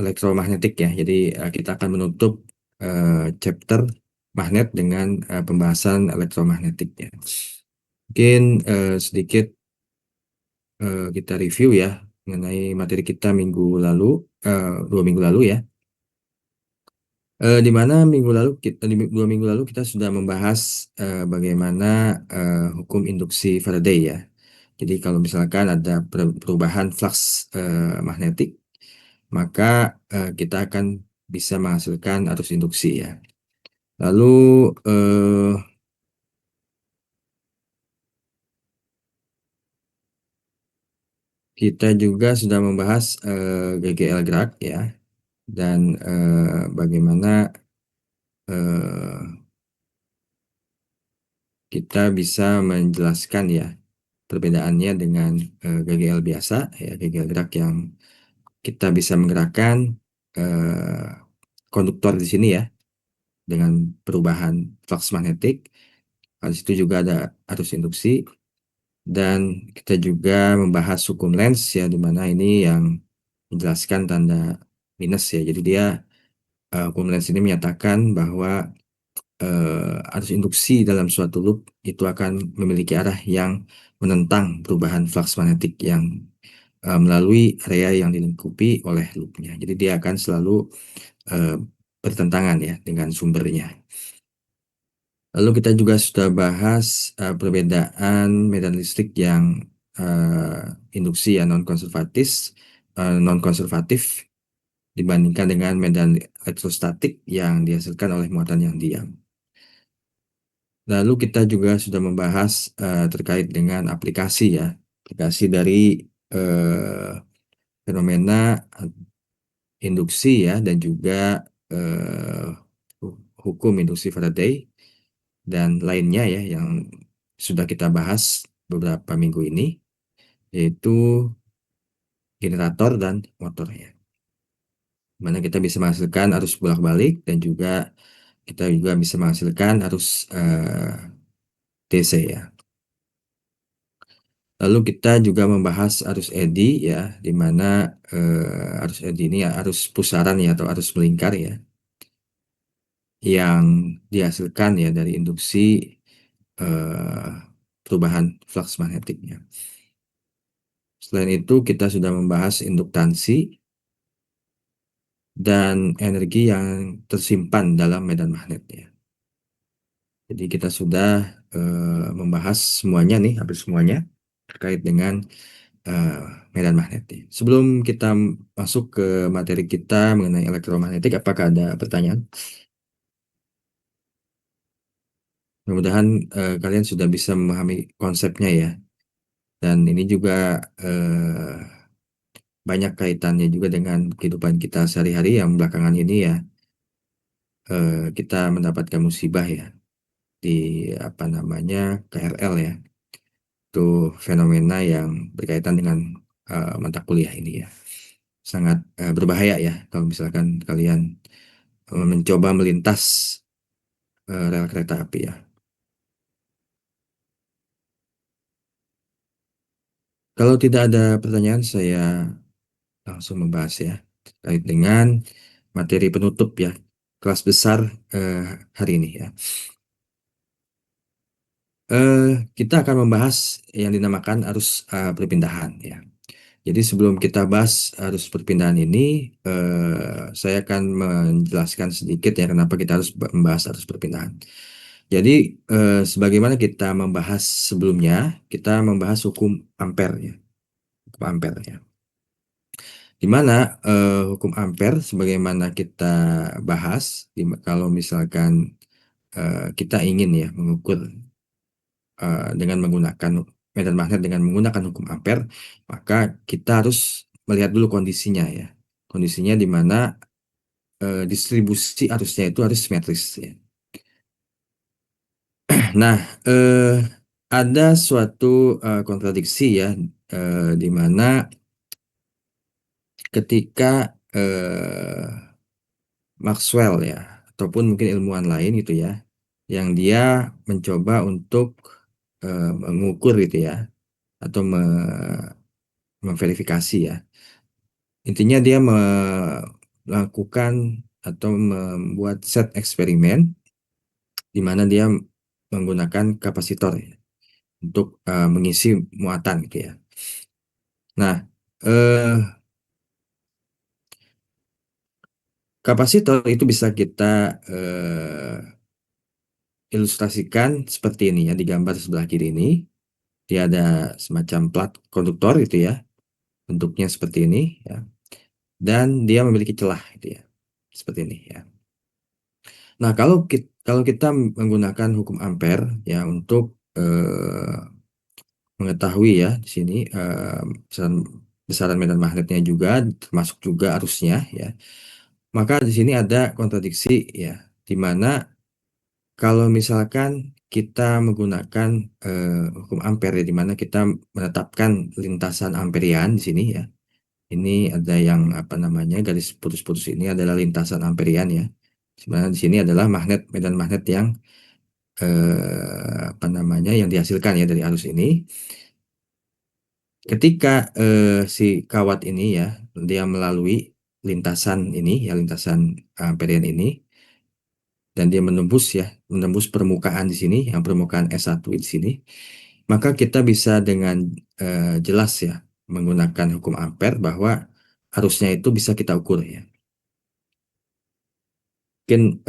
elektromagnetik ya. Jadi kita akan menutup chapter magnet dengan pembahasan elektromagnetik ya. Mungkin sedikit kita review ya mengenai materi kita minggu lalu, 2 minggu lalu ya. Di mana minggu lalu kita, 2 minggu lalu kita sudah membahas bagaimana hukum induksi Faraday ya. Jadi kalau misalkan ada perubahan flux magnetik, maka kita akan bisa menghasilkan arus induksi ya. Lalu eh, kita juga sudah membahas GGL gerak ya, dan bagaimana eh, kita bisa menjelaskan ya perbedaannya dengan GGL biasa ya, GGL gerak yang kita bisa menggerakkan eh, konduktor di sini ya dengan perubahan flux magnetik. Di situ juga ada arus induksi, dan kita juga membahas hukum Lenz ya, di mana ini yang menjelaskan tanda minus ya. Jadi dia hukum Lenz ini menyatakan bahwa arus induksi dalam suatu loop itu akan memiliki arah yang menentang perubahan flux magnetik yang melalui area yang dilingkupi oleh loopnya. Jadi dia akan selalu eh, bertentangan ya dengan sumbernya. Lalu kita juga sudah bahas perbedaan medan listrik yang induksi ya non konservatif dibandingkan dengan medan elektrostatik yang dihasilkan oleh muatan yang diam. Lalu kita juga sudah membahas terkait dengan aplikasi ya, aplikasi dari eh, fenomena induksi ya, dan juga eh, hukum induksi Faraday dan lainnya ya yang sudah kita bahas beberapa minggu ini, yaitu generator dan motornya. Mana kita bisa menghasilkan arus bolak-balik, dan juga kita juga bisa menghasilkan arus DC ya. Lalu kita juga membahas arus eddy ya, di mana arus eddy ini ya arus pusaran ya atau arus melingkar ya, yang dihasilkan ya dari induksi eh, perubahan flux magnetiknya. Selain itu kita sudah membahas induktansi dan energi yang tersimpan dalam medan magnet ya. Jadi kita sudah membahas semuanya nih, hampir semuanya terkait dengan eh, medan magnet nih. Sebelum kita masuk ke materi kita mengenai elektromagnetik, apakah ada pertanyaan? Mudah-mudahan kalian sudah bisa memahami konsepnya ya. Dan ini juga eh, banyak kaitannya juga dengan kehidupan kita sehari-hari yang belakangan ini ya, kita mendapatkan musibah ya di apa namanya KRL ya. Itu fenomena yang berkaitan dengan mata kuliah ini ya. Sangat berbahaya ya kalau misalkan kalian mencoba melintas rel kereta api ya. Kalau tidak ada pertanyaan, saya langsung membahas ya terkait dengan materi penutup ya kelas besar eh, hari ini ya. Eh, kita akan membahas yang dinamakan arus perpindahan ya. Jadi sebelum kita bahas arus perpindahan ini, saya akan menjelaskan sedikit ya kenapa kita harus membahas arus perpindahan. Jadi sebagaimana kita membahas sebelumnya, kita membahas hukum ampere ya, hukum ampere ya. Di mana hukum ampere sebagaimana kita bahas, kalau misalkan kita ingin ya mengukur dengan menggunakan medan magnet dengan menggunakan hukum ampere, maka kita harus melihat dulu kondisinya ya. Kondisinya di mana distribusi arusnya itu harus simetris ya. Nah, ada suatu kontradiksi ya, di mana ketika Maxwell ya, ataupun mungkin ilmuwan lain gitu ya, yang dia mencoba untuk mengukur gitu ya, atau memverifikasi ya. Intinya dia melakukan atau membuat set eksperimen di mana dia menggunakan kapasitor ya, untuk mengisi muatan gitu ya. Nah, eh, kapasitor itu bisa kita ilustrasikan seperti ini ya, di gambar sebelah kiri ini. Dia ada semacam plat konduktor gitu ya, bentuknya seperti ini ya. Dan dia memiliki celah gitu ya, seperti ini ya. Nah, kalau kita menggunakan hukum ampere ya untuk mengetahui ya di sini besaran, besaran medan magnetnya juga termasuk juga arusnya ya. Maka di sini ada kontradiksi ya, di mana kalau misalkan kita menggunakan hukum ampere ya, di mana kita menetapkan lintasan amperian di sini ya. Ini ada yang apa namanya garis putus-putus ini adalah lintasan amperian ya. Sebenarnya di sini adalah magnet medan magnet yang apa namanya yang dihasilkan ya dari arus ini. Ketika si kawat ini ya dia melalui lintasan ini ya lintasan amperian ini dan dia menembus ya menembus permukaan di sini yang permukaan S1 di sini, maka kita bisa dengan jelas ya menggunakan hukum ampere bahwa arusnya itu bisa kita ukur ya. Mungkin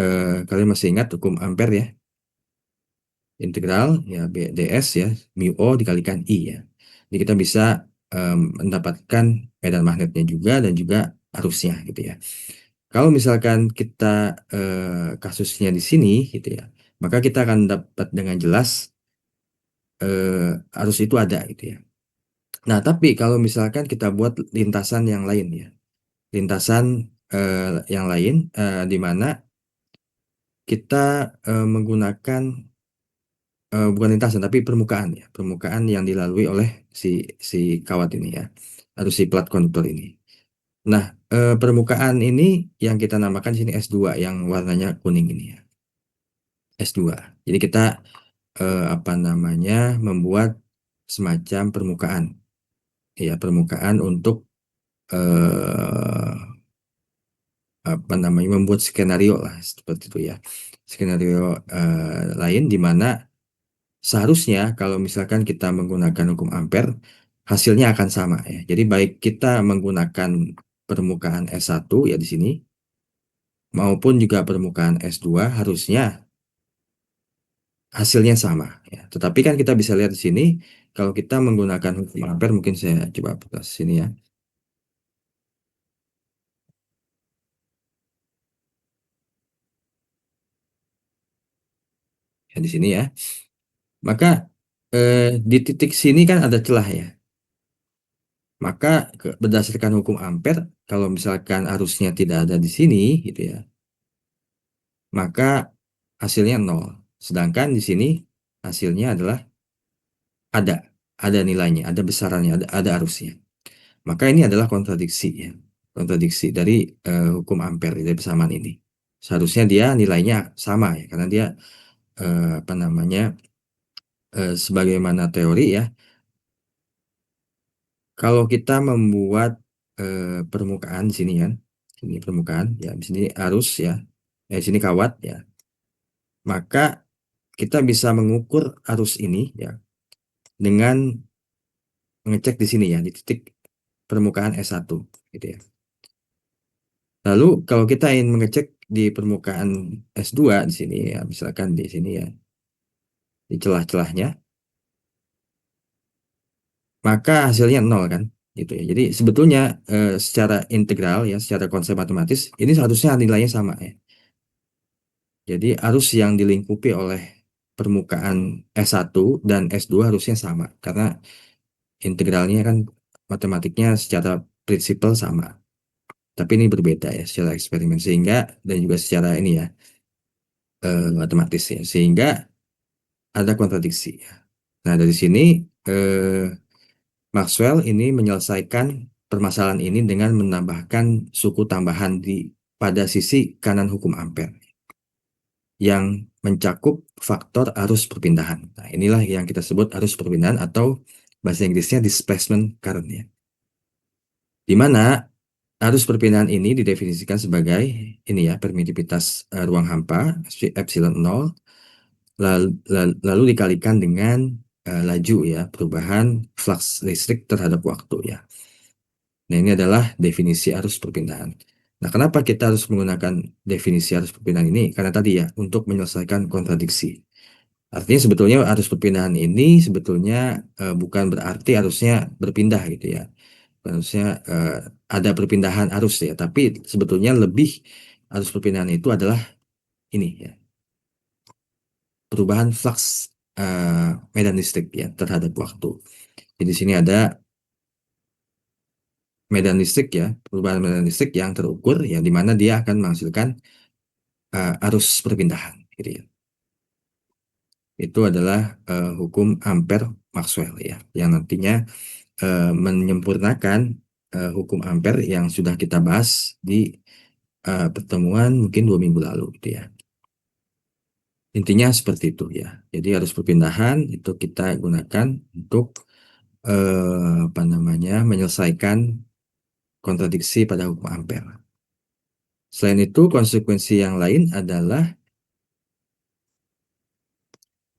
kalian masih ingat hukum ampere ya, integral ya ds ya mu O dikalikan I ya. Jadi kita bisa mendapatkan medan magnetnya juga dan juga arusnya gitu ya. Kalau misalkan kita kasusnya di sini gitu ya, maka kita akan dapat dengan jelas arus itu ada gitu ya. Nah, tapi kalau misalkan kita buat lintasan yang lain ya, lintasan yang lain di mana kita menggunakan bukan lintasan tapi permukaan ya, permukaan yang dilalui oleh si si kawat ini ya, atau si plat konduktor ini. Nah, permukaan ini yang kita namakan di sini S2 yang warnanya kuning ini ya, S2. Jadi kita apa namanya membuat semacam permukaan ya, permukaan untuk eh, apa namanya membuat skenario lah seperti itu ya. Skenario lain di mana seharusnya kalau misalkan kita menggunakan hukum ampere, hasilnya akan sama ya. Jadi baik kita menggunakan permukaan S1 ya di sini, maupun juga permukaan S2 harusnya hasilnya sama ya. Tetapi kan kita bisa lihat di sini, kalau kita menggunakan hukum ampere, mungkin saya coba buka sini ya. Ya di sini ya. Maka di titik sini kan ada celah ya. Maka berdasarkan hukum ampere, kalau misalkan arusnya tidak ada di sini gitu ya, maka hasilnya nol. Sedangkan di sini hasilnya adalah ada, ada nilainya, ada besarannya, ada arusnya. Maka ini adalah kontradiksi ya, kontradiksi dari hukum ampere dari persamaan ini. Seharusnya dia nilainya sama ya, karena dia apa namanya sebagaimana teori ya, kalau kita membuat permukaan di sini kan, ini permukaan ya, di sini arus ya, di sini kawat ya, maka kita bisa mengukur arus ini ya dengan mengecek di sini ya di titik permukaan S1 gitu ya. Lalu kalau kita ingin mengecek di permukaan S2 di sini ya, misalkan di sini ya, di celah-celahnya, maka hasilnya nol kan gitu ya. Jadi sebetulnya secara integral ya, secara konsep matematis ini seharusnya nilainya sama ya. Jadi arus yang dilingkupi oleh permukaan S1 dan S2 harusnya sama karena integralnya kan matematiknya secara prinsipal sama. Tapi ini berbeda ya secara eksperimen sehingga dan juga secara ini ya matematis ya sehingga ada kontradiksi ya. Nah, dari sini eh, Maxwell ini menyelesaikan permasalahan ini dengan menambahkan suku tambahan di pada sisi kanan hukum ampere yang mencakup faktor arus perpindahan. Nah, inilah yang kita sebut arus perpindahan atau bahasa Inggrisnya displacement current ya. Di mana Arus perpindahan ini didefinisikan sebagai ini ya, permitivitas ruang hampa epsilon 0 lalu dikalikan dengan laju ya, perubahan flux listrik terhadap waktu ya. Nah, ini adalah definisi arus perpindahan. Nah, kenapa kita harus menggunakan definisi arus perpindahan ini? Karena tadi ya, untuk menyelesaikan kontradiksi. Artinya sebetulnya arus perpindahan ini sebetulnya bukan berarti arusnya berpindah gitu ya. Harusnya ada perpindahan arus ya, tapi sebetulnya lebih arus perpindahan itu adalah ini ya, perubahan flux medan listrik ya terhadap waktu. Jadi di sini ada medan listrik ya, perubahan medan listrik yang terukur ya, di mana dia akan menghasilkan arus perpindahan. Gitu ya. Itu adalah hukum Ampere Maxwell ya, yang nantinya menyempurnakan hukum Ampere yang sudah kita bahas di pertemuan mungkin 2 minggu lalu gitu ya. Intinya seperti itu ya. Jadi arus perpindahan itu kita gunakan untuk apa namanya menyelesaikan kontradiksi pada hukum Ampere. Selain itu, konsekuensi yang lain adalah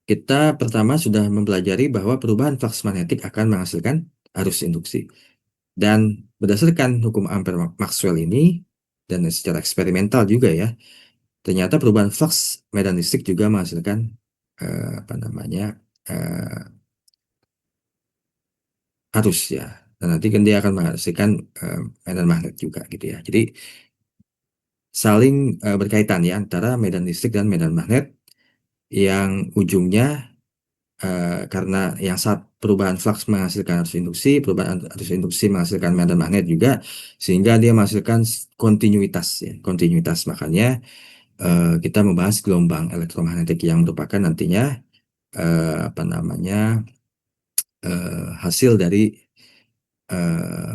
kita pertama sudah mempelajari bahwa perubahan flux magnetik akan menghasilkan arus induksi. Dan berdasarkan hukum Ampere Maxwell ini, dan secara eksperimental juga ya, ternyata perubahan flux medan listrik juga menghasilkan apa namanya arus ya. Dan nanti kan dia akan menghasilkan medan magnet juga gitu ya. Jadi saling berkaitan ya antara medan listrik dan medan magnet yang ujungnya karena yang saat perubahan flux menghasilkan arus induksi, perubahan arus induksi menghasilkan medan magnet juga, sehingga dia menghasilkan kontinuitas ya, kontinuitas. Makanya kita membahas gelombang elektromagnetik yang merupakan nantinya apa namanya hasil dari eh,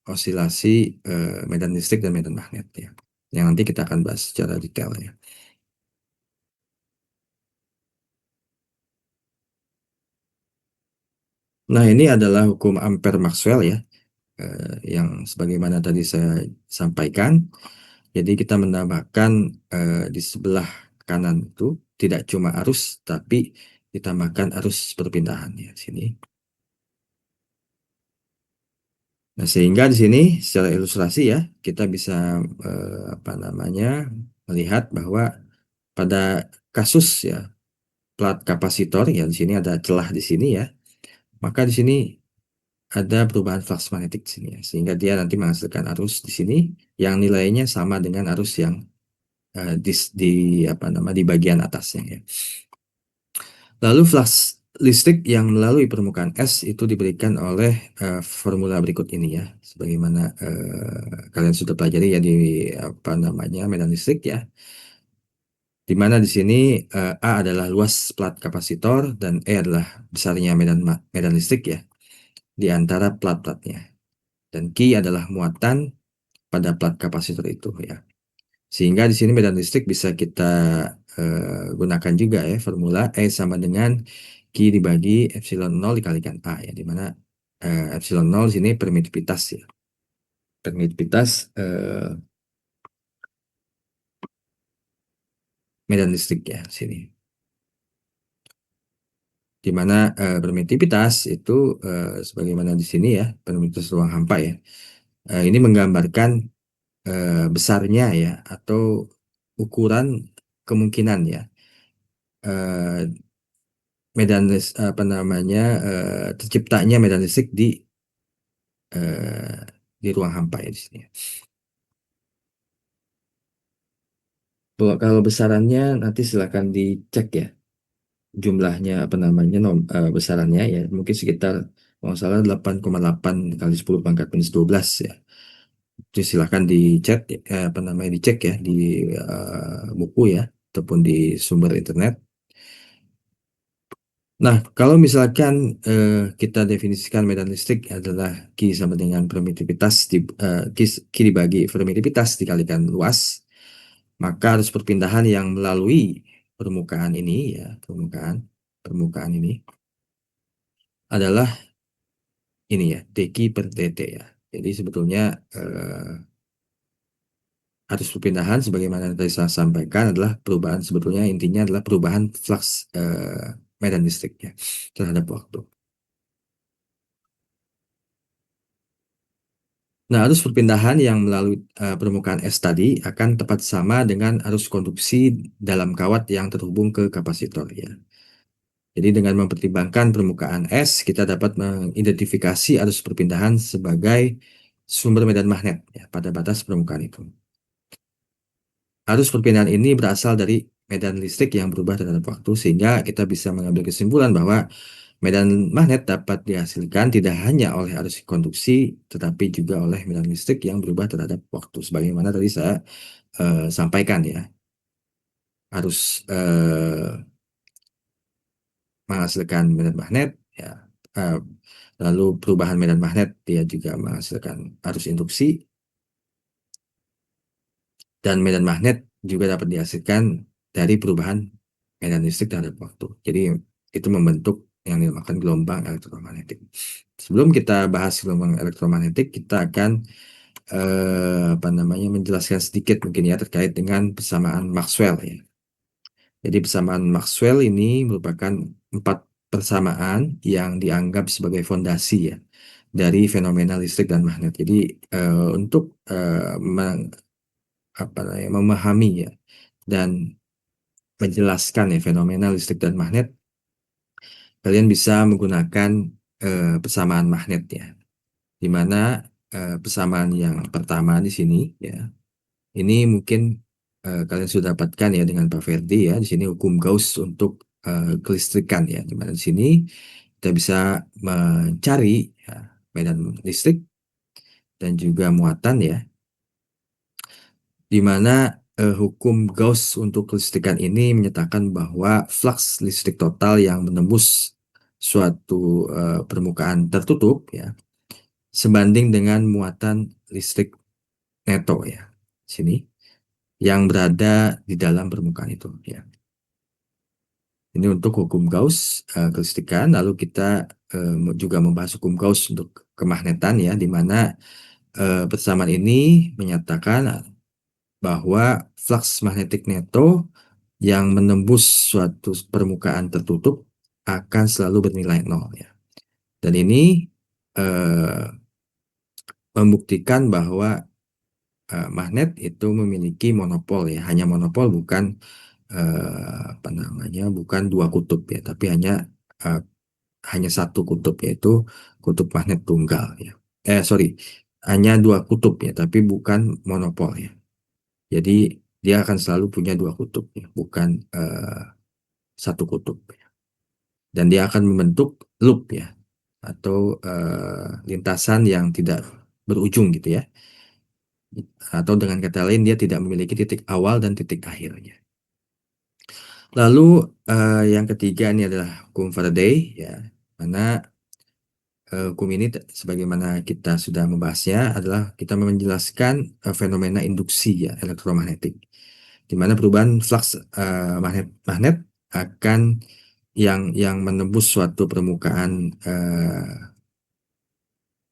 osilasi medan listrik dan medan magnet ya, yang nanti kita akan bahas secara detail ya. Nah, ini adalah hukum Ampere Maxwell ya, yang sebagaimana tadi saya sampaikan. Jadi kita menambahkan di sebelah kanan itu tidak cuma arus, tapi ditambahkan arus perpindahan ya di sini. Nah, sehingga di sini secara ilustrasi ya kita bisa apa namanya melihat bahwa pada kasus ya plat kapasitor ya di sini ada celah di sini ya, maka di sini ada perubahan flux magnetik di sini ya, sehingga dia nanti menghasilkan arus di sini yang nilainya sama dengan arus yang di apa nama di bagian atasnya ya. Lalu flux listrik yang melalui permukaan es itu diberikan oleh formula berikut ini ya, sebagaimana kalian sudah pelajari ya di apa namanya medan listrik ya, di mana di sini A adalah luas plat kapasitor dan E adalah besarnya medan listrik ya di antara plat-platnya, dan Q adalah muatan pada plat kapasitor itu ya. Sehingga di sini medan listrik bisa kita gunakan juga ya formula E sama dengan Q dibagi epsilon 0 dikalikan A ya, di mana epsilon 0 di sini permitivitas ya. Permitivitas medan listrik ya di sini. Di mana permitivitas itu sebagaimana di sini ya, permitivitas ruang hampa ya. Ini menggambarkan besarnya ya atau ukuran kemungkinan ya medan apa namanya terciptanya medan listrik eh, di ruang hampa ya di sini. Kalau besarannya nanti silakan dicek ya jumlahnya apa namanya besarannya ya mungkin sekitar kalau nggak salah 8,8 kali 10 pangkat minus 12 ya. Jadi silakan dicek apa namanya dicek ya di buku ya ataupun di sumber internet. Nah, kalau misalkan kita definisikan medan listrik adalah Q sama dengan permitivitas Q dibagi permitivitas dikalikan luas, maka arus perpindahan yang melalui permukaan ini ya, permukaan ini adalah ini ya, dq per dt ya. Jadi sebetulnya arus perpindahan sebagaimana yang tadi saya sampaikan adalah perubahan, sebetulnya intinya adalah perubahan flux medan listriknya terhadap waktu. Nah, arus perpindahan yang melalui permukaan es tadi akan tepat sama dengan arus konduksi dalam kawat yang terhubung ke kapasitor ya. Jadi dengan mempertimbangkan permukaan es, kita dapat mengidentifikasi arus perpindahan sebagai sumber medan magnet ya, pada batas permukaan itu. Arus perpindahan ini berasal dari medan listrik yang berubah terhadap waktu, sehingga kita bisa mengambil kesimpulan bahwa medan magnet dapat dihasilkan tidak hanya oleh arus konduksi, tetapi juga oleh medan listrik yang berubah terhadap waktu. Sebagaimana tadi saya sampaikan ya, arus menghasilkan medan magnet, ya, eh, lalu perubahan medan magnet dia juga menghasilkan arus induksi, dan medan magnet juga dapat dihasilkan dari perubahan medan listrik terhadap waktu. Jadi itu membentuk yang dinamakan gelombang elektromagnetik. Sebelum kita bahas gelombang elektromagnetik, kita akan apa namanya menjelaskan sedikit mungkin ya terkait dengan persamaan Maxwell ya. Jadi persamaan Maxwell ini merupakan 4 persamaan yang dianggap sebagai fondasi ya dari fenomena listrik dan magnet. Jadi untuk apa namanya, memahami ya dan menjelaskan ya fenomena listrik dan magnet, kalian bisa menggunakan persamaan magnet ya, di mana persamaan yang pertama di sini ya, ini mungkin kalian sudah dapatkan ya dengan Pak Ferdi ya, di sini hukum Gauss untuk kelistrikan ya, di mana di sini kita bisa mencari ya, medan listrik dan juga muatan ya, di mana hukum Gauss untuk kelistrikan ini menyatakan bahwa flux listrik total yang menembus suatu permukaan tertutup ya sebanding dengan muatan listrik neto ya sini yang berada di dalam permukaan itu ya. Ini untuk hukum Gauss kelistrikan. Lalu kita juga membahas hukum Gauss untuk kemagnetan ya, di mana persamaan ini menyatakan bahwa flux magnetik neto yang menembus suatu permukaan tertutup akan selalu bernilai nol ya. Dan ini eh, membuktikan bahwa magnet itu memiliki monopol ya, hanya monopol bukan apa namanya, bukan dua kutub ya, tapi eh, hanya satu kutub yaitu kutub magnet tunggal ya. Sorry, hanya dua kutub ya, tapi bukan monopol ya. Jadi dia akan selalu punya dua kutub ya, bukan satu kutub ya. Dan dia akan membentuk loop ya, atau lintasan yang tidak berujung gitu ya. Atau dengan kata lain dia tidak memiliki titik awal dan titik akhirnya. Lalu yang ketiga ini adalah hukum Faraday ya, mana hukum ini sebagaimana kita sudah membahasnya adalah kita menjelaskan fenomena induksi ya elektromagnetik, di mana perubahan flux magnet akan yang menembus suatu permukaan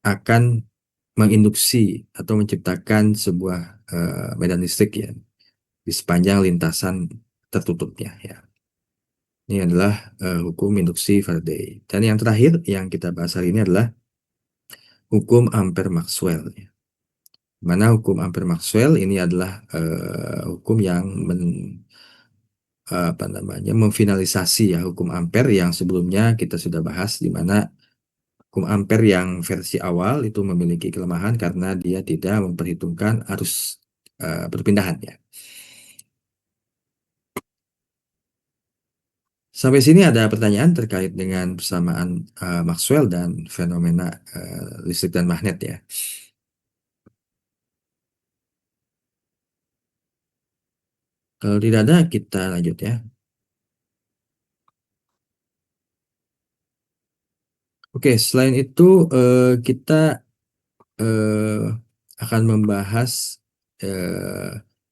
akan menginduksi atau menciptakan sebuah medan listrik ya di sepanjang lintasan tertutupnya ya. Ini adalah hukum induksi Faraday. Dan yang terakhir yang kita bahas hari ini adalah hukum Ampere-Maxwell ya. Mana hukum Ampere-Maxwell ini adalah hukum yang apa namanya memfinalisasi ya hukum Ampere yang sebelumnya kita sudah bahas, di mana hukum Ampere yang versi awal itu memiliki kelemahan karena dia tidak memperhitungkan arus perpindahan ya. Sampai sini ada pertanyaan terkait dengan persamaan Maxwell dan fenomena listrik dan magnet ya. Kalau tidak ada, kita lanjut ya. Oke, selain itu kita eh, akan membahas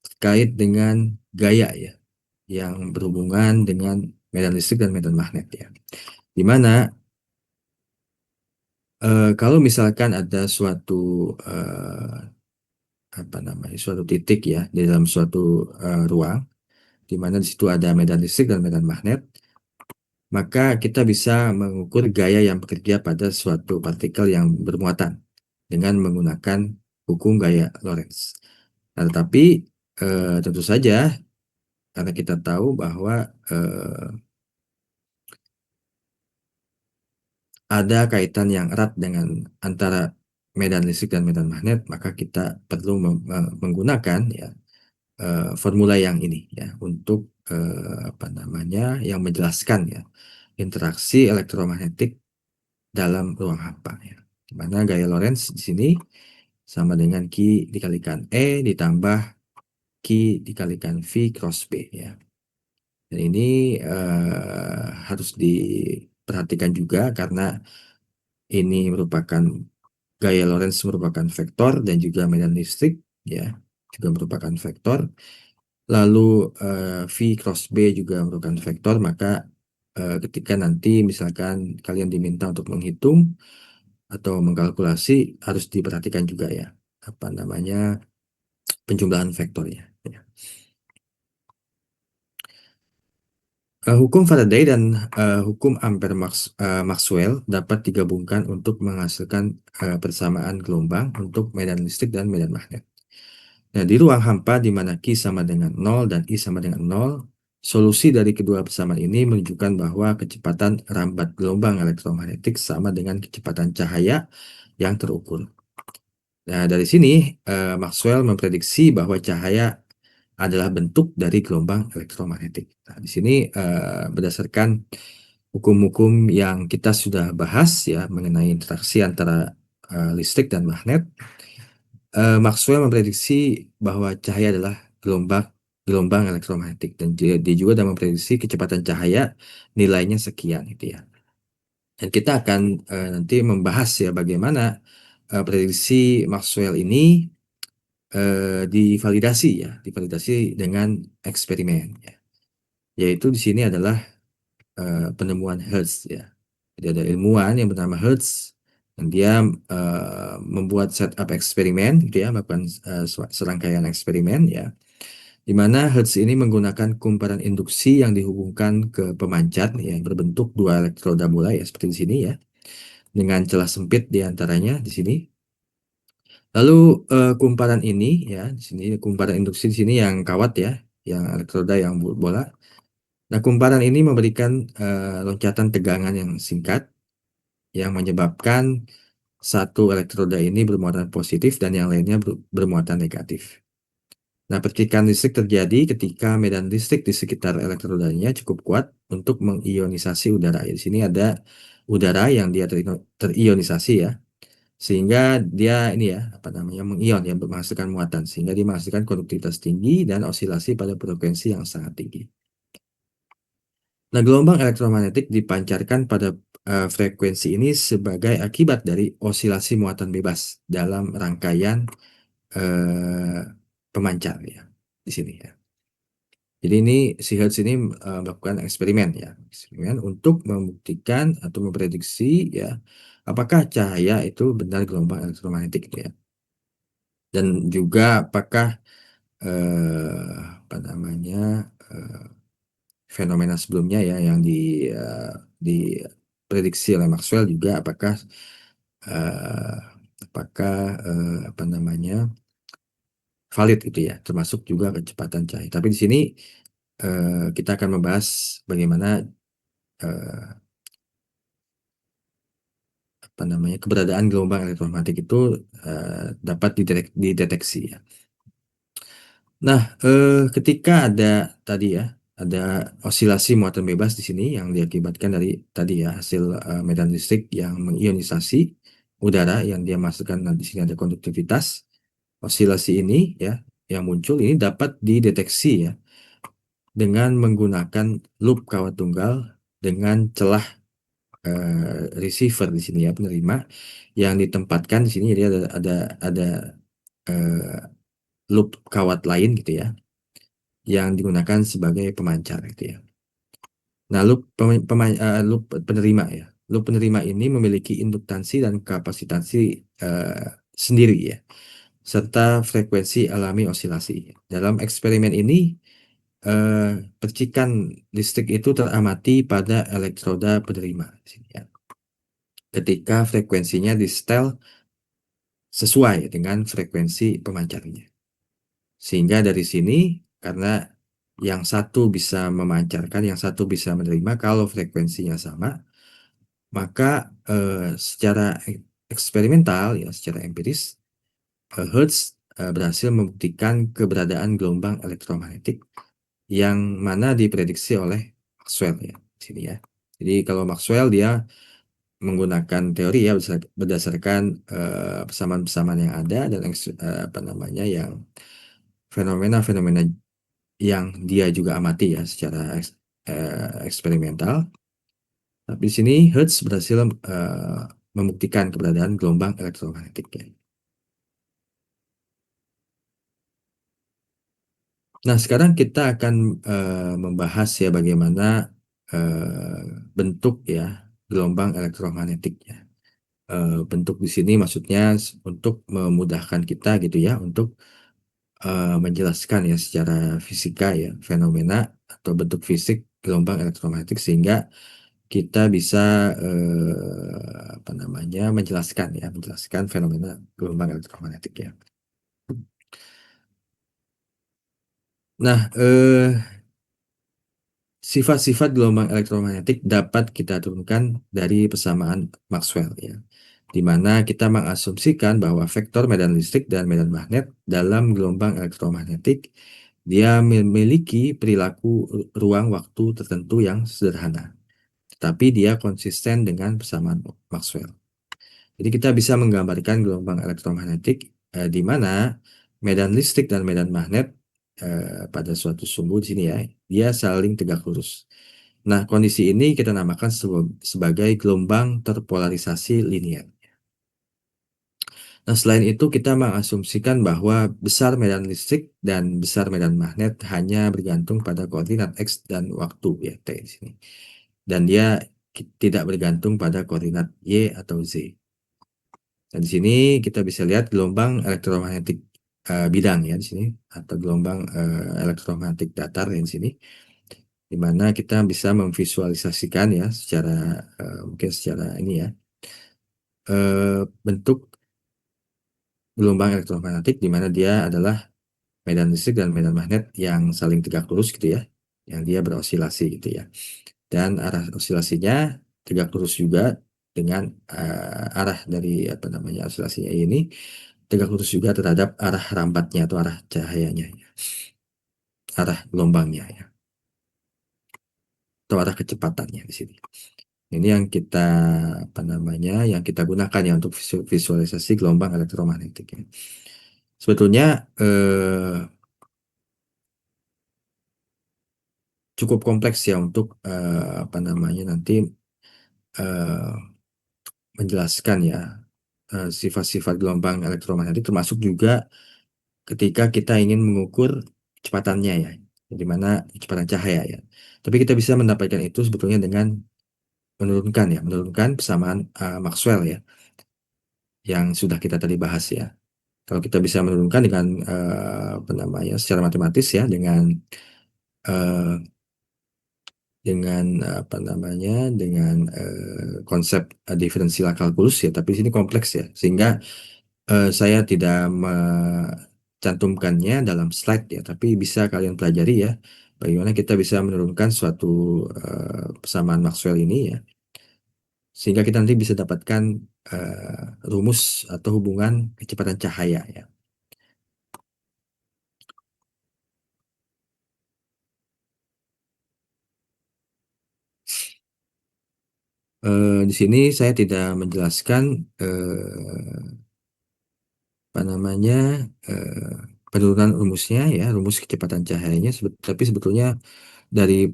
terkait dengan gaya ya, yang berhubungan dengan medan listrik dan medan magnet ya. Di mana Kalau misalkan ada suatu apa namanya suatu titik ya di dalam suatu ruang di mana di situ ada medan listrik dan medan magnet, maka kita bisa mengukur gaya yang bekerja pada suatu partikel yang bermuatan dengan menggunakan hukum gaya Lorentz. Nah, tetapi tentu saja karena kita tahu bahwa eh, ada kaitan yang erat dengan antara medan listrik dan medan magnet, maka kita perlu menggunakan ya formula yang ini ya untuk apa namanya yang menjelaskan ya interaksi elektromagnetik dalam ruang hampa ya. Di mana gaya Lorentz di sini sama dengan Q dikalikan E ditambah Q dikalikan V cross B ya. Dan ini harus diperhatikan juga karena ini merupakan gaya Lorentz merupakan vektor dan juga medan listrik ya juga merupakan vektor. Lalu V cross B juga merupakan vektor, maka ketika nanti misalkan kalian diminta untuk menghitung atau mengkalkulasi harus diperhatikan juga ya apa namanya penjumlahan vektornya. Ya. Hukum Faraday dan hukum Maxwell dapat digabungkan untuk menghasilkan persamaan gelombang untuk medan listrik dan medan magnet. Nah, di ruang hampa di mana Q sama dengan nol dan I sama dengan nol, solusi dari kedua persamaan ini menunjukkan bahwa kecepatan rambat gelombang elektromagnetik sama dengan kecepatan cahaya yang terukur. Nah, dari sini Maxwell memprediksi bahwa cahaya adalah bentuk dari gelombang elektromagnetik. Nah, di sini berdasarkan hukum-hukum yang kita sudah bahas ya mengenai interaksi antara listrik dan magnet, Maxwell memprediksi bahwa cahaya adalah gelombang gelombang elektromagnetik dan dia juga dapat memprediksi kecepatan cahaya nilainya sekian gitu ya. Dan kita akan nanti membahas ya bagaimana prediksi Maxwell ini divalidasi dengan eksperimen ya. Yaitu di sini adalah penemuan Hertz ya. Jadi ada ilmuwan yang bernama Hertz dan dia membuat setup eksperimen gitu ya, melakukan serangkaian eksperimen ya. Di mana Hertz ini menggunakan kumparan induksi yang dihubungkan ke pemancar yang berbentuk dua elektroda mulai ya seperti di sini ya, dengan celah sempit di antaranya di sini. Lalu kumparan ini ya, di sini kumparan induksi di sini yang kawat ya, yang elektroda yang bola. Nah, kumparan ini memberikan loncatan tegangan yang singkat yang menyebabkan satu elektroda ini bermuatan positif dan yang lainnya bermuatan negatif. Nah, percikan listrik terjadi ketika medan listrik di sekitar elektrodanya cukup kuat untuk mengionisasi udara. Ya, di sini ada udara yang dia terionisasi ya, sehingga dia ini ya apa namanya mengion yang menghasilkan muatan, sehingga dia menghasilkan konduktivitas tinggi dan osilasi pada frekuensi yang sangat tinggi. Nah, gelombang elektromagnetik dipancarkan pada frekuensi ini sebagai akibat dari osilasi muatan bebas dalam rangkaian eh, pemancar ya di sini ya. Jadi ini si Hertz ini melakukan eksperimen ya, eksperimen untuk membuktikan atau memprediksi ya apakah cahaya itu benar gelombang elektromagnetik gitu ya. Dan juga apakah apa namanya eh, fenomena sebelumnya ya yang diprediksi oleh Maxwell juga eh, apakah apa namanya valid itu ya termasuk juga kecepatan cahaya. Tapi di sini kita akan membahas bagaimana eh, apa namanya keberadaan gelombang elektromagnetik itu dapat dideteksi ya. Nah, ketika ada tadi ya, ada osilasi muatan bebas di sini yang diakibatkan dari tadi ya hasil medan listrik yang mengionisasi udara yang dia masukkan. Nah, di sini ada konduktivitas. Osilasi ini ya yang muncul ini dapat dideteksi ya dengan menggunakan loop kawat tunggal dengan celah receiver di sini ya penerima yang ditempatkan di sini. Jadi ada eh, loop kawat lain gitu ya yang digunakan sebagai pemancar gitu ya. Nah, loop penerima ya. loop penerima ini memiliki induktansi dan kapasitansi eh, sendiri ya, serta frekuensi alami osilasi. Dalam eksperimen ini, eh, percikan listrik itu teramati pada elektroda penerima di sini ya. Ketika frekuensinya di setel sesuai dengan frekuensi pemancarnya. Sehingga dari sini, karena yang satu bisa memancarkan, yang satu bisa menerima, kalau frekuensinya sama, maka secara eksperimental, ya, secara empiris, Hertz berhasil membuktikan keberadaan gelombang elektromagnetik yang mana diprediksi oleh Maxwell ya, di sini ya. Jadi kalau Maxwell dia menggunakan teori ya berdasarkan persamaan-persamaan yang ada dan apa namanya yang fenomena-fenomena yang dia juga amati ya secara eksperimental. Tapi di sini Hertz berhasil membuktikan keberadaan gelombang elektromagnetik ya. Nah, sekarang kita akan membahas ya bagaimana bentuk ya gelombang elektromagnetik ya. Bentuk di sini maksudnya untuk memudahkan kita gitu ya untuk menjelaskan ya secara fisika ya fenomena atau bentuk fisik gelombang elektromagnetik sehingga kita bisa apa namanya menjelaskan fenomena gelombang elektromagnetik ya. Nah, sifat-sifat gelombang elektromagnetik dapat kita turunkan dari persamaan Maxwell ya, di mana kita mengasumsikan bahwa vektor medan listrik dan medan magnet dalam gelombang elektromagnetik dia memiliki perilaku ruang waktu tertentu yang sederhana, tetapi dia konsisten dengan persamaan Maxwell. Jadi kita bisa menggambarkan gelombang elektromagnetik di mana medan listrik dan medan magnet pada suatu sumbu di sini ya, dia saling tegak lurus. Nah, kondisi ini kita namakan sebagai gelombang terpolarisasi linear. Nah, selain itu kita mengasumsikan bahwa besar medan listrik dan besar medan magnet hanya bergantung pada koordinat X dan waktu ya T di sini. Dan dia tidak bergantung pada koordinat Y atau Z. Dan di sini kita bisa lihat gelombang elektromagnetik bidang ya di sini atau gelombang elektromagnetik datar ya di sini, di mana kita bisa memvisualisasikan ya secara mungkin secara ini ya bentuk gelombang elektromagnetik di mana dia adalah medan listrik dan medan magnet yang saling tegak lurus gitu ya, yang dia berosilasi gitu ya. Dan arah osilasinya tegak lurus juga dengan arah dari apa namanya osilasinya ini tegak lurus juga terhadap arah rambatnya atau arah cahayanya, ya. Arah gelombangnya ya, atau arah kecepatannya di sini. Ini yang kita apa namanya yang kita gunakan ya untuk visualisasi gelombang elektromagnetik ya. Sebetulnya cukup kompleks ya untuk apa namanya nanti eh, menjelaskan ya sifat-sifat gelombang elektromagnetik termasuk juga ketika kita ingin mengukur kecepatannya ya, di mana kecepatan cahaya ya. Tapi kita bisa mendapatkan itu sebetulnya dengan menurunkan persamaan Maxwell ya, yang sudah kita tadi bahas ya. Kalau kita bisa menurunkan dengan apa namanya secara matematis ya, eh, dengan apa namanya dengan konsep diferensial kalkulus ya, tapi di sini kompleks ya, sehingga saya tidak mencantumkannya dalam slide ya, tapi bisa kalian pelajari ya, bagaimana kita bisa menurunkan suatu persamaan Maxwell ini ya, sehingga kita nanti bisa dapatkan rumus atau hubungan kecepatan cahaya ya. Di sini saya tidak menjelaskan apa namanya eh, penurunan rumusnya ya, rumus kecepatan cahayanya, tapi sebetulnya dari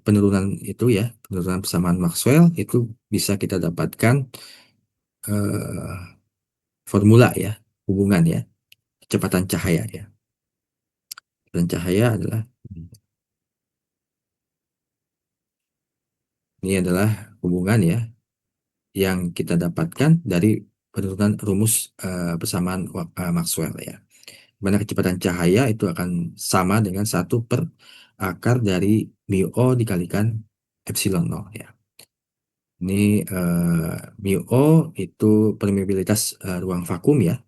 penurunan persamaan Maxwell itu bisa kita dapatkan eh, formula ya, hubungan ya, kecepatan cahaya ya. Dan cahaya adalah ini adalah hubungan ya. yang kita dapatkan dari penurunan rumus persamaan Maxwell ya. Mana kecepatan cahaya itu akan sama dengan 1/akar dari mu O dikalikan epsilon nol ya. Ini mu O itu permeabilitas ruang vakum ya.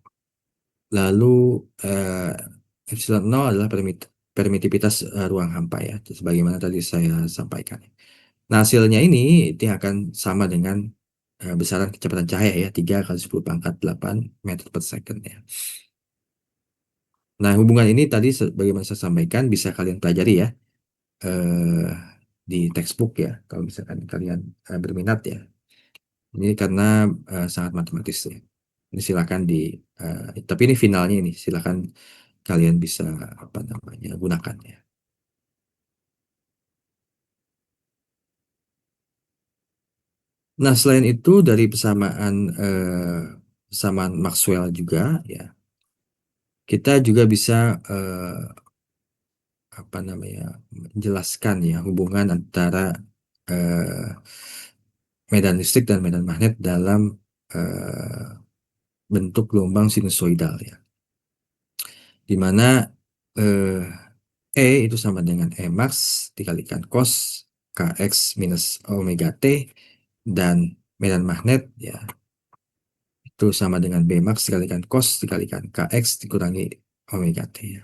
Lalu eh, epsilon nol adalah permitivitas ruang hampa ya, sebagaimana tadi saya sampaikan. Nah, hasilnya ini itu akan sama dengan besaran kecepatan cahaya ya, 3 kali 10 pangkat 8 meter per second ya. Nah, hubungan ini tadi sebagaimana saya sampaikan bisa kalian pelajari ya eh, di textbook ya, kalau misalkan kalian berminat ya. Ini karena sangat matematis ya. Ini silakan tapi ini finalnya ini, silakan kalian bisa apa namanya gunakan ya. Nah, selain itu dari persamaan Maxwell juga ya, kita juga bisa apa namanya menjelaskan ya hubungan antara eh, medan listrik dan medan magnet dalam eh, bentuk gelombang sinusoidal ya, di mana eh, E itu sama dengan E max dikalikan cos Kx minus omega T, dan medan magnet ya itu sama dengan B max dikalikan cos dikalikan Kx dikurangi omega T ya.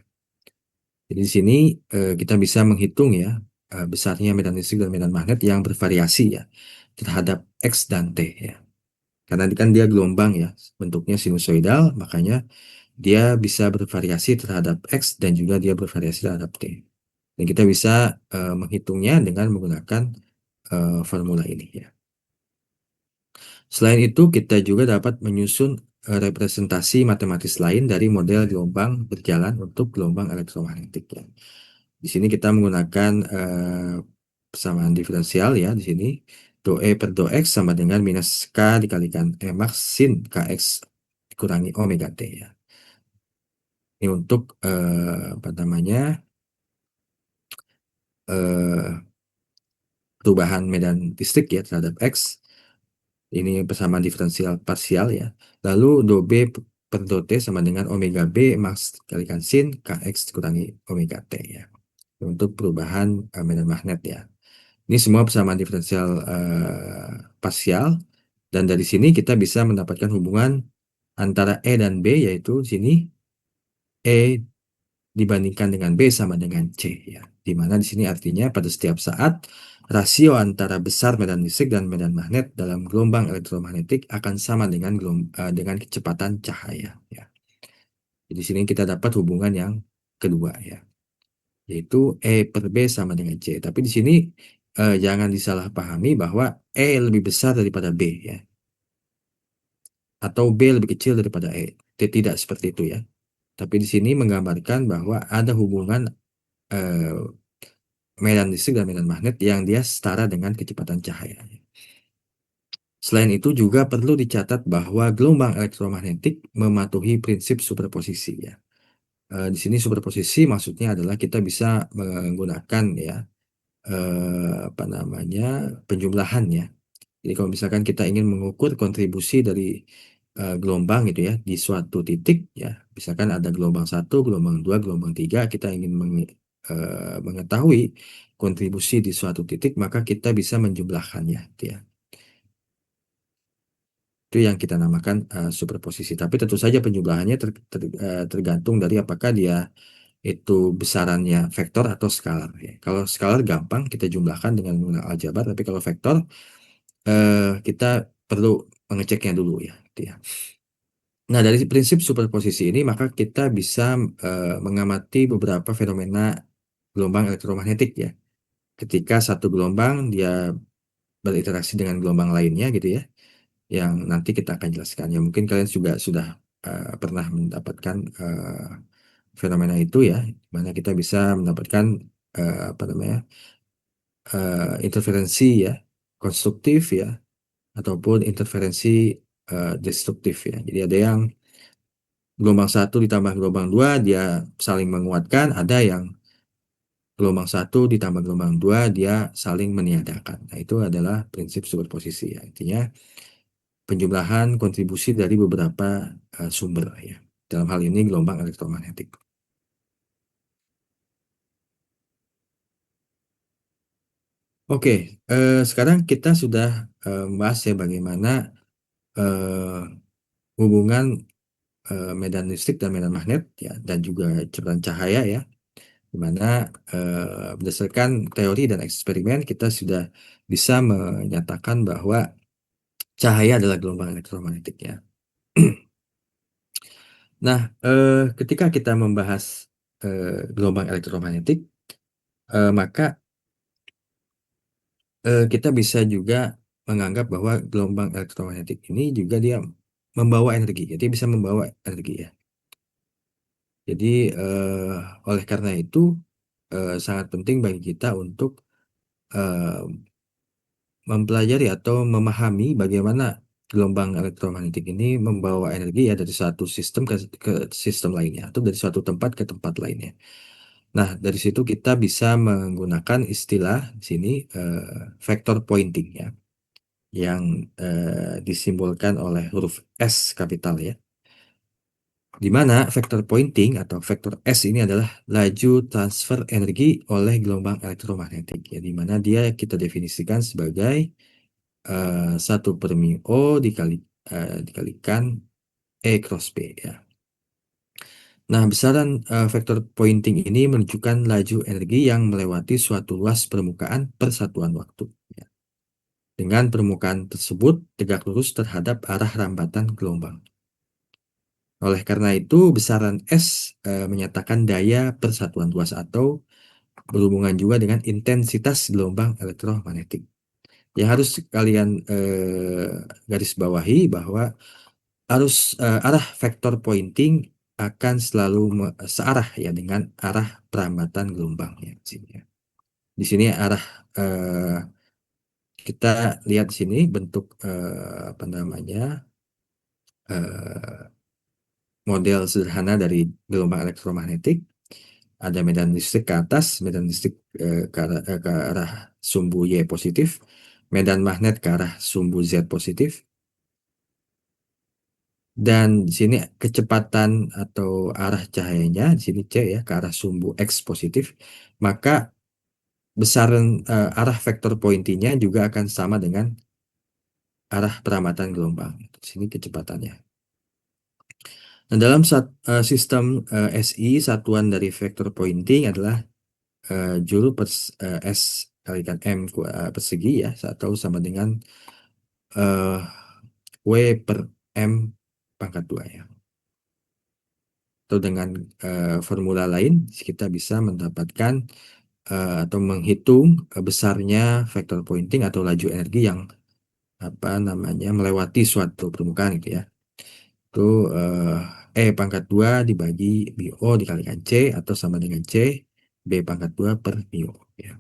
Jadi di sini kita bisa menghitung ya besarnya medan listrik dan medan magnet yang bervariasi ya terhadap X dan T ya. Karena kan dia gelombang ya, bentuknya sinusoidal, makanya dia bisa bervariasi terhadap X dan juga dia bervariasi terhadap T. Dan kita bisa menghitungnya dengan menggunakan formula ini ya. Selain itu, kita juga dapat menyusun representasi matematis lain dari model gelombang berjalan untuk gelombang elektromagnetik ya. Di sini kita menggunakan persamaan diferensial ya di sini. Do E per do X sama dengan minus K dikalikan E max sin Kx dikurangi omega T ya. Ini untuk apa namanya eh, perubahan medan listrik ya terhadap X. Ini persamaan diferensial parsial ya. Lalu do B per do T sama dengan omega B max dikalikan sin Kx dikurangi omega T ya. Untuk perubahan medan magnet ya. Ini semua persamaan diferensial parsial, dan dari sini kita bisa mendapatkan hubungan antara E dan B, yaitu sini E dibandingkan dengan B sama dengan C ya. Di mana di sini artinya pada setiap saat rasio antara besar medan listrik dan medan magnet dalam gelombang elektromagnetik akan sama dengan dengan kecepatan cahaya ya. Jadi di sini kita dapat hubungan yang kedua ya, yaitu E per B sama dengan C. Tapi di sini jangan disalahpahami bahwa E lebih besar daripada B ya, atau B lebih kecil daripada E. Tidak seperti itu ya. Tapi di sini menggambarkan bahwa ada hubungan eh, medan listrik dan medan magnet yang dia setara dengan kecepatan cahaya. Selain itu juga perlu dicatat bahwa gelombang elektromagnetik mematuhi prinsip superposisi ya. Di sini superposisi maksudnya adalah kita bisa menggunakan ya apa namanya penjumlahan ya. Jadi kalau misalkan kita ingin mengukur kontribusi dari gelombang gitu ya di suatu titik ya, misalkan ada gelombang satu, gelombang dua, gelombang tiga, kita ingin mengetahui kontribusi di suatu titik, maka kita bisa menjumlahkannya, gitu ya. Itu yang kita namakan superposisi. Tapi tentu saja penjumlahannya tergantung dari apakah dia itu besarannya vektor atau skalar. Ya. Kalau skalar gampang kita jumlahkan dengan menggunakan aljabar, tapi kalau vektor kita perlu mengeceknya dulu ya. Gitu ya. Nah, dari prinsip superposisi ini maka kita bisa mengamati beberapa fenomena gelombang elektromagnetik ya. Ketika satu gelombang dia berinteraksi dengan gelombang lainnya gitu ya, yang nanti kita akan jelaskan. Ya mungkin kalian juga sudah pernah mendapatkan fenomena itu ya, di mana kita bisa mendapatkan apa namanya interferensi ya, konstruktif ya, ataupun interferensi destruktif ya. Jadi ada yang gelombang satu ditambah gelombang dua dia saling menguatkan, ada yang gelombang satu ditambah gelombang dua dia saling meniadakan. Nah itu adalah prinsip superposisi ya. Intinya penjumlahan kontribusi dari beberapa sumber ya. Dalam hal ini gelombang elektromagnetik. Oke, sekarang kita sudah membahas ya bagaimana eh, hubungan medan listrik dan medan magnet ya, dan juga kecepatan cahaya ya, di mana berdasarkan teori dan eksperimen kita sudah bisa menyatakan bahwa cahaya adalah gelombang elektromagnetik ya. Nah, ketika kita membahas gelombang elektromagnetik, maka kita bisa juga menganggap bahwa gelombang elektromagnetik ini juga dia membawa energi, jadi bisa membawa energi ya. Jadi oleh karena itu sangat penting bagi kita untuk eh, mempelajari atau memahami bagaimana gelombang elektromagnetik ini membawa energi ya dari satu sistem ke sistem lainnya atau dari suatu tempat ke tempat lainnya. Nah, dari situ kita bisa menggunakan istilah di sini vector pointing ya, yang disimbolkan oleh huruf S kapital ya. Di mana vector pointing atau vektor S ini adalah laju transfer energi oleh gelombang elektromagnetik ya, di mana dia kita definisikan sebagai 1 per mu dikalikan E cross B ya. Nah, besaran vektor pointing ini menunjukkan laju energi yang melewati suatu luas permukaan per satuan waktu ya. Dengan permukaan tersebut tegak lurus terhadap arah rambatan gelombang. Oleh karena itu, besaran S menyatakan daya persatuan luas atau berhubungan juga dengan intensitas gelombang elektromagnetik. Yang harus kalian garis bawahi bahwa arah vektor pointing akan selalu searah ya dengan arah perambatan gelombang ya di sini ya. Di sini arah eh, kita lihat di sini bentuk apa namanya eh, model sederhana dari gelombang elektromagnetik. Ada medan listrik ke atas, medan listrik ke arah sumbu Y positif, medan magnet ke arah sumbu Z positif, dan di sini kecepatan atau arah cahayanya di sini C ya ke arah sumbu X positif, maka besaran arah vektor pointinya juga akan sama dengan arah perambatan gelombang. Di sini kecepatannya. Nah, dalam sistem SI, satuan dari vektor pointing adalah juru per S kalikan persegi ya, atau sama dengan eh, W per M pangkat 2 ya. Atau dengan formula lain, kita bisa mendapatkan atau menghitung besarnya vektor pointing atau laju energi yang apa namanya melewati suatu permukaan gitu ya. Itu E pangkat 2 dibagi mu dikalikan C atau sama dengan C B pangkat 2 per mu ya.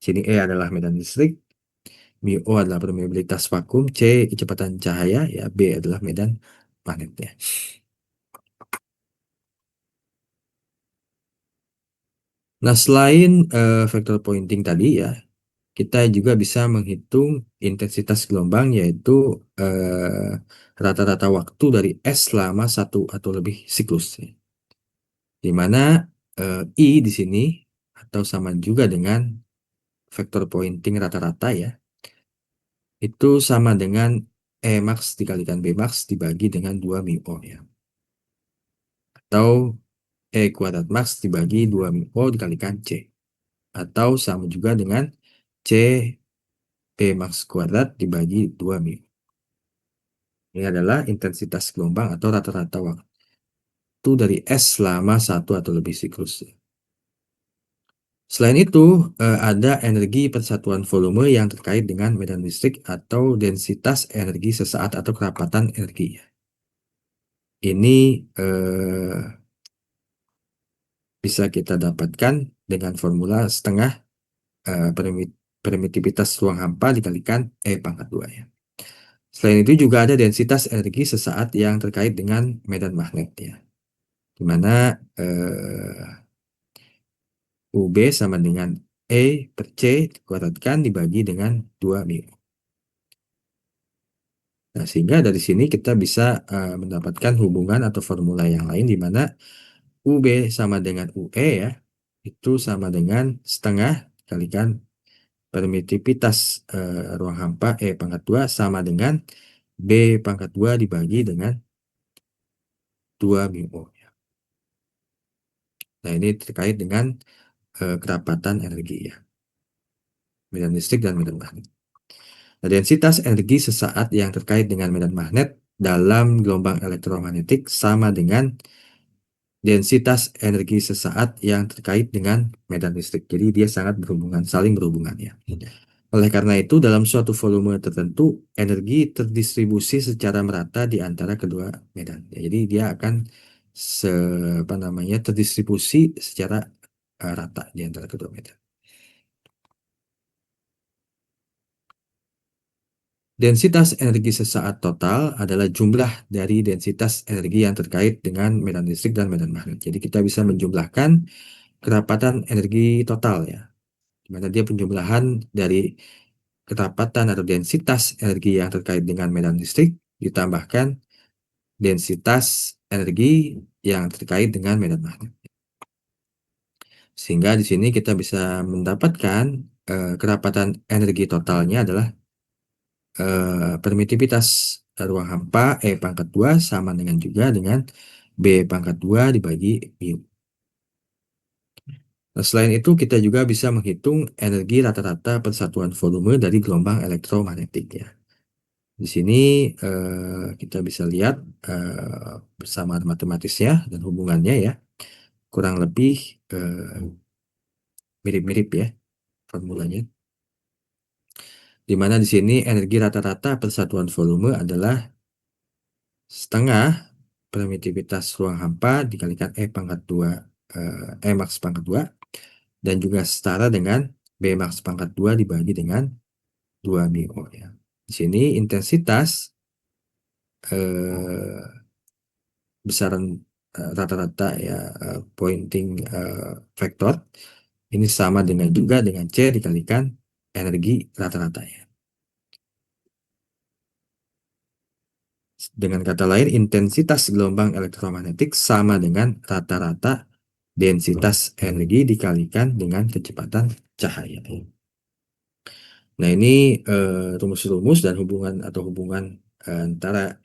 Sini E adalah medan listrik, mu adalah permeabilitas vakum, C kecepatan cahaya ya, B adalah medan magnetnya. Nah, selain vektor pointing tadi ya, kita juga bisa menghitung intensitas gelombang, yaitu rata-rata waktu dari S selama satu atau lebih siklus. Di mana I di sini atau sama juga dengan vektor pointing rata-rata ya, itu sama dengan E max dikalikan B max dibagi dengan 2 mu ya. Atau E kuadrat max dibagi 2 mu dikalikan C. Atau sama juga dengan C B max kuadrat dibagi 2 mu. Ini adalah intensitas gelombang atau rata-rata waktu dari S selama satu atau lebih siklus. Selain itu, ada energi persatuan volume yang terkait dengan medan listrik atau densitas energi sesaat atau kerapatan energi. Ini bisa kita dapatkan dengan formula setengah permitivitas ruang hampa dikalikan E pangkat 2 ya. Selain itu juga ada densitas energi sesaat yang terkait dengan medan magnet ya. Di mana UB sama dengan E per C dikuadratkan dibagi dengan 2 mu. Nah, sehingga dari sini kita bisa mendapatkan hubungan atau formula yang lain di mana UB sama dengan UE ya, itu sama dengan setengah kalikan permitivitas ruang hampa E pangkat 2 sama dengan B pangkat 2 dibagi dengan 2 mu O. Nah, ini terkait dengan kerapatan energi ya, medan listrik dan medan magnet. Nah, densitas energi sesaat yang terkait dengan medan magnet dalam gelombang elektromagnetik sama dengan densitas energi sesaat yang terkait dengan medan listrik. Jadi dia sangat berhubungan, saling berhubungan ya. Oleh karena itu, dalam suatu volume tertentu, energi terdistribusi secara merata di antara kedua medan. Ya, jadi dia akan se, apa namanya, terdistribusi secara rata di antara kedua medan. Densitas energi sesaat total adalah jumlah dari densitas energi yang terkait dengan medan listrik dan medan magnet. Jadi kita bisa menjumlahkan kerapatan energi total ya, di mana dia penjumlahan dari kerapatan atau densitas energi yang terkait dengan medan listrik ditambahkan densitas energi yang terkait dengan medan magnet. Sehingga di sini kita bisa mendapatkan kerapatan energi totalnya adalah permitivitas ruang hampa E pangkat 2 sama dengan juga dengan B pangkat 2 dibagi mu. Nah, selain itu kita juga bisa menghitung energi rata-rata persatuan volume dari gelombang elektromagnetik ya. Di sini kita bisa lihat persamaan matematisnya dan hubungannya ya. Kurang lebih mirip-mirip ya formulanya. Di mana di sini energi rata-rata persatuan volume adalah setengah permitivitas ruang hampa dikalikan E pangkat 2 E max pangkat 2 dan juga setara dengan B max pangkat 2 dibagi dengan 2 mu ya. Di sini intensitas eh, besaran rata-rata ya pointing vector ini sama dengan juga dengan C dikalikan energi rata-ratanya. Dengan kata lain, intensitas gelombang elektromagnetik sama dengan rata-rata densitas energi dikalikan dengan kecepatan cahaya. Nah, ini rumus-rumus dan hubungan atau hubungan antara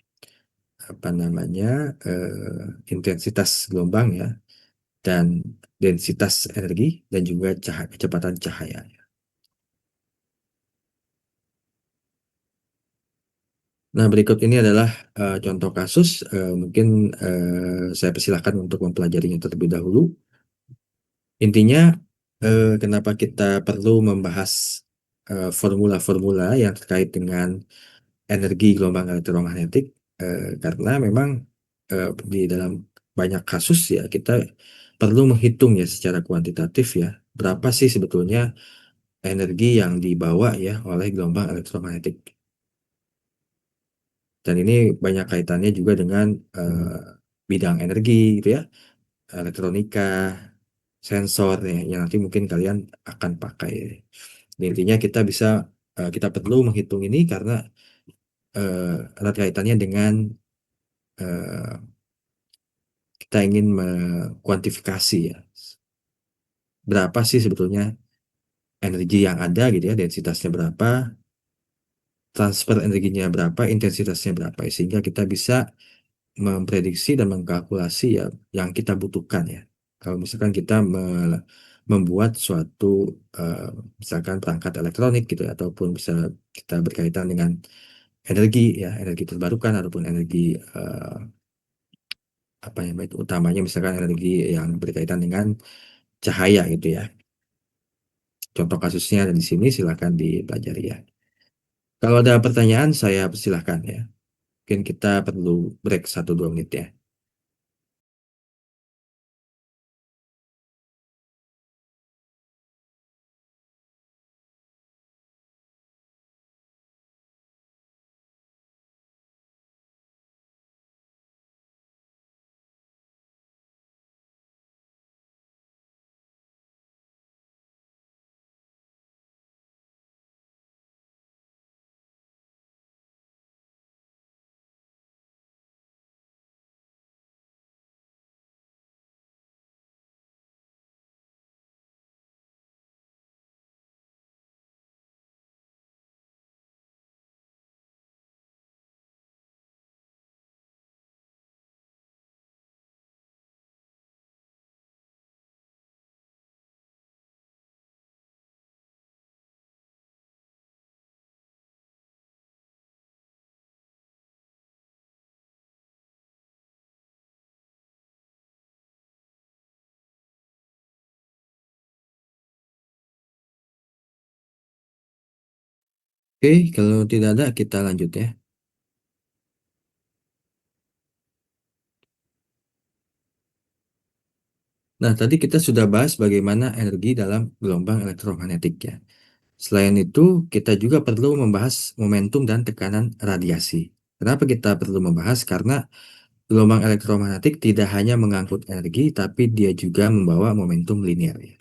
apa namanya intensitas gelombang ya dan densitas energi dan juga kecepatan cahaya. Nah, berikut ini adalah contoh kasus. Mungkin saya persilahkan untuk mempelajarinya terlebih dahulu. Intinya, kenapa kita perlu membahas formula-formula yang terkait dengan energi gelombang elektromagnetik? Karena memang di dalam banyak kasus ya kita perlu menghitung ya secara kuantitatif ya berapa sih sebetulnya energi yang dibawa ya oleh gelombang elektromagnetik. Dan ini banyak kaitannya juga dengan bidang energi gitu ya, elektronika, sensor ya, yang nanti mungkin kalian akan pakai. Dan intinya kita perlu menghitung ini karena erat kaitannya dengan eh, kita ingin mengkuantifikasi ya berapa sih sebetulnya energi yang ada gitu ya, densitasnya berapa, transfer energinya berapa, intensitasnya berapa, sehingga kita bisa memprediksi dan mengkalkulasi ya yang kita butuhkan ya. Kalau misalkan kita membuat suatu eh, misalkan perangkat elektronik gitu ya, ataupun bisa kita berkaitan dengan energi ya, energi terbarukan ataupun energi apa yang baik utamanya misalkan energi yang berkaitan dengan cahaya gitu ya. Contoh kasusnya ada di sini silakan dipelajari ya. Kalau ada pertanyaan saya persilahkan ya. Mungkin kita perlu break 1-2 menit ya. Oke, kalau tidak ada kita lanjut ya. Nah, tadi kita sudah bahas bagaimana energi dalam gelombang elektromagnetik ya. Selain itu, kita juga perlu membahas momentum dan tekanan radiasi. Kenapa kita perlu membahas? Karena gelombang elektromagnetik tidak hanya mengangkut energi, tapi dia juga membawa momentum linear ya.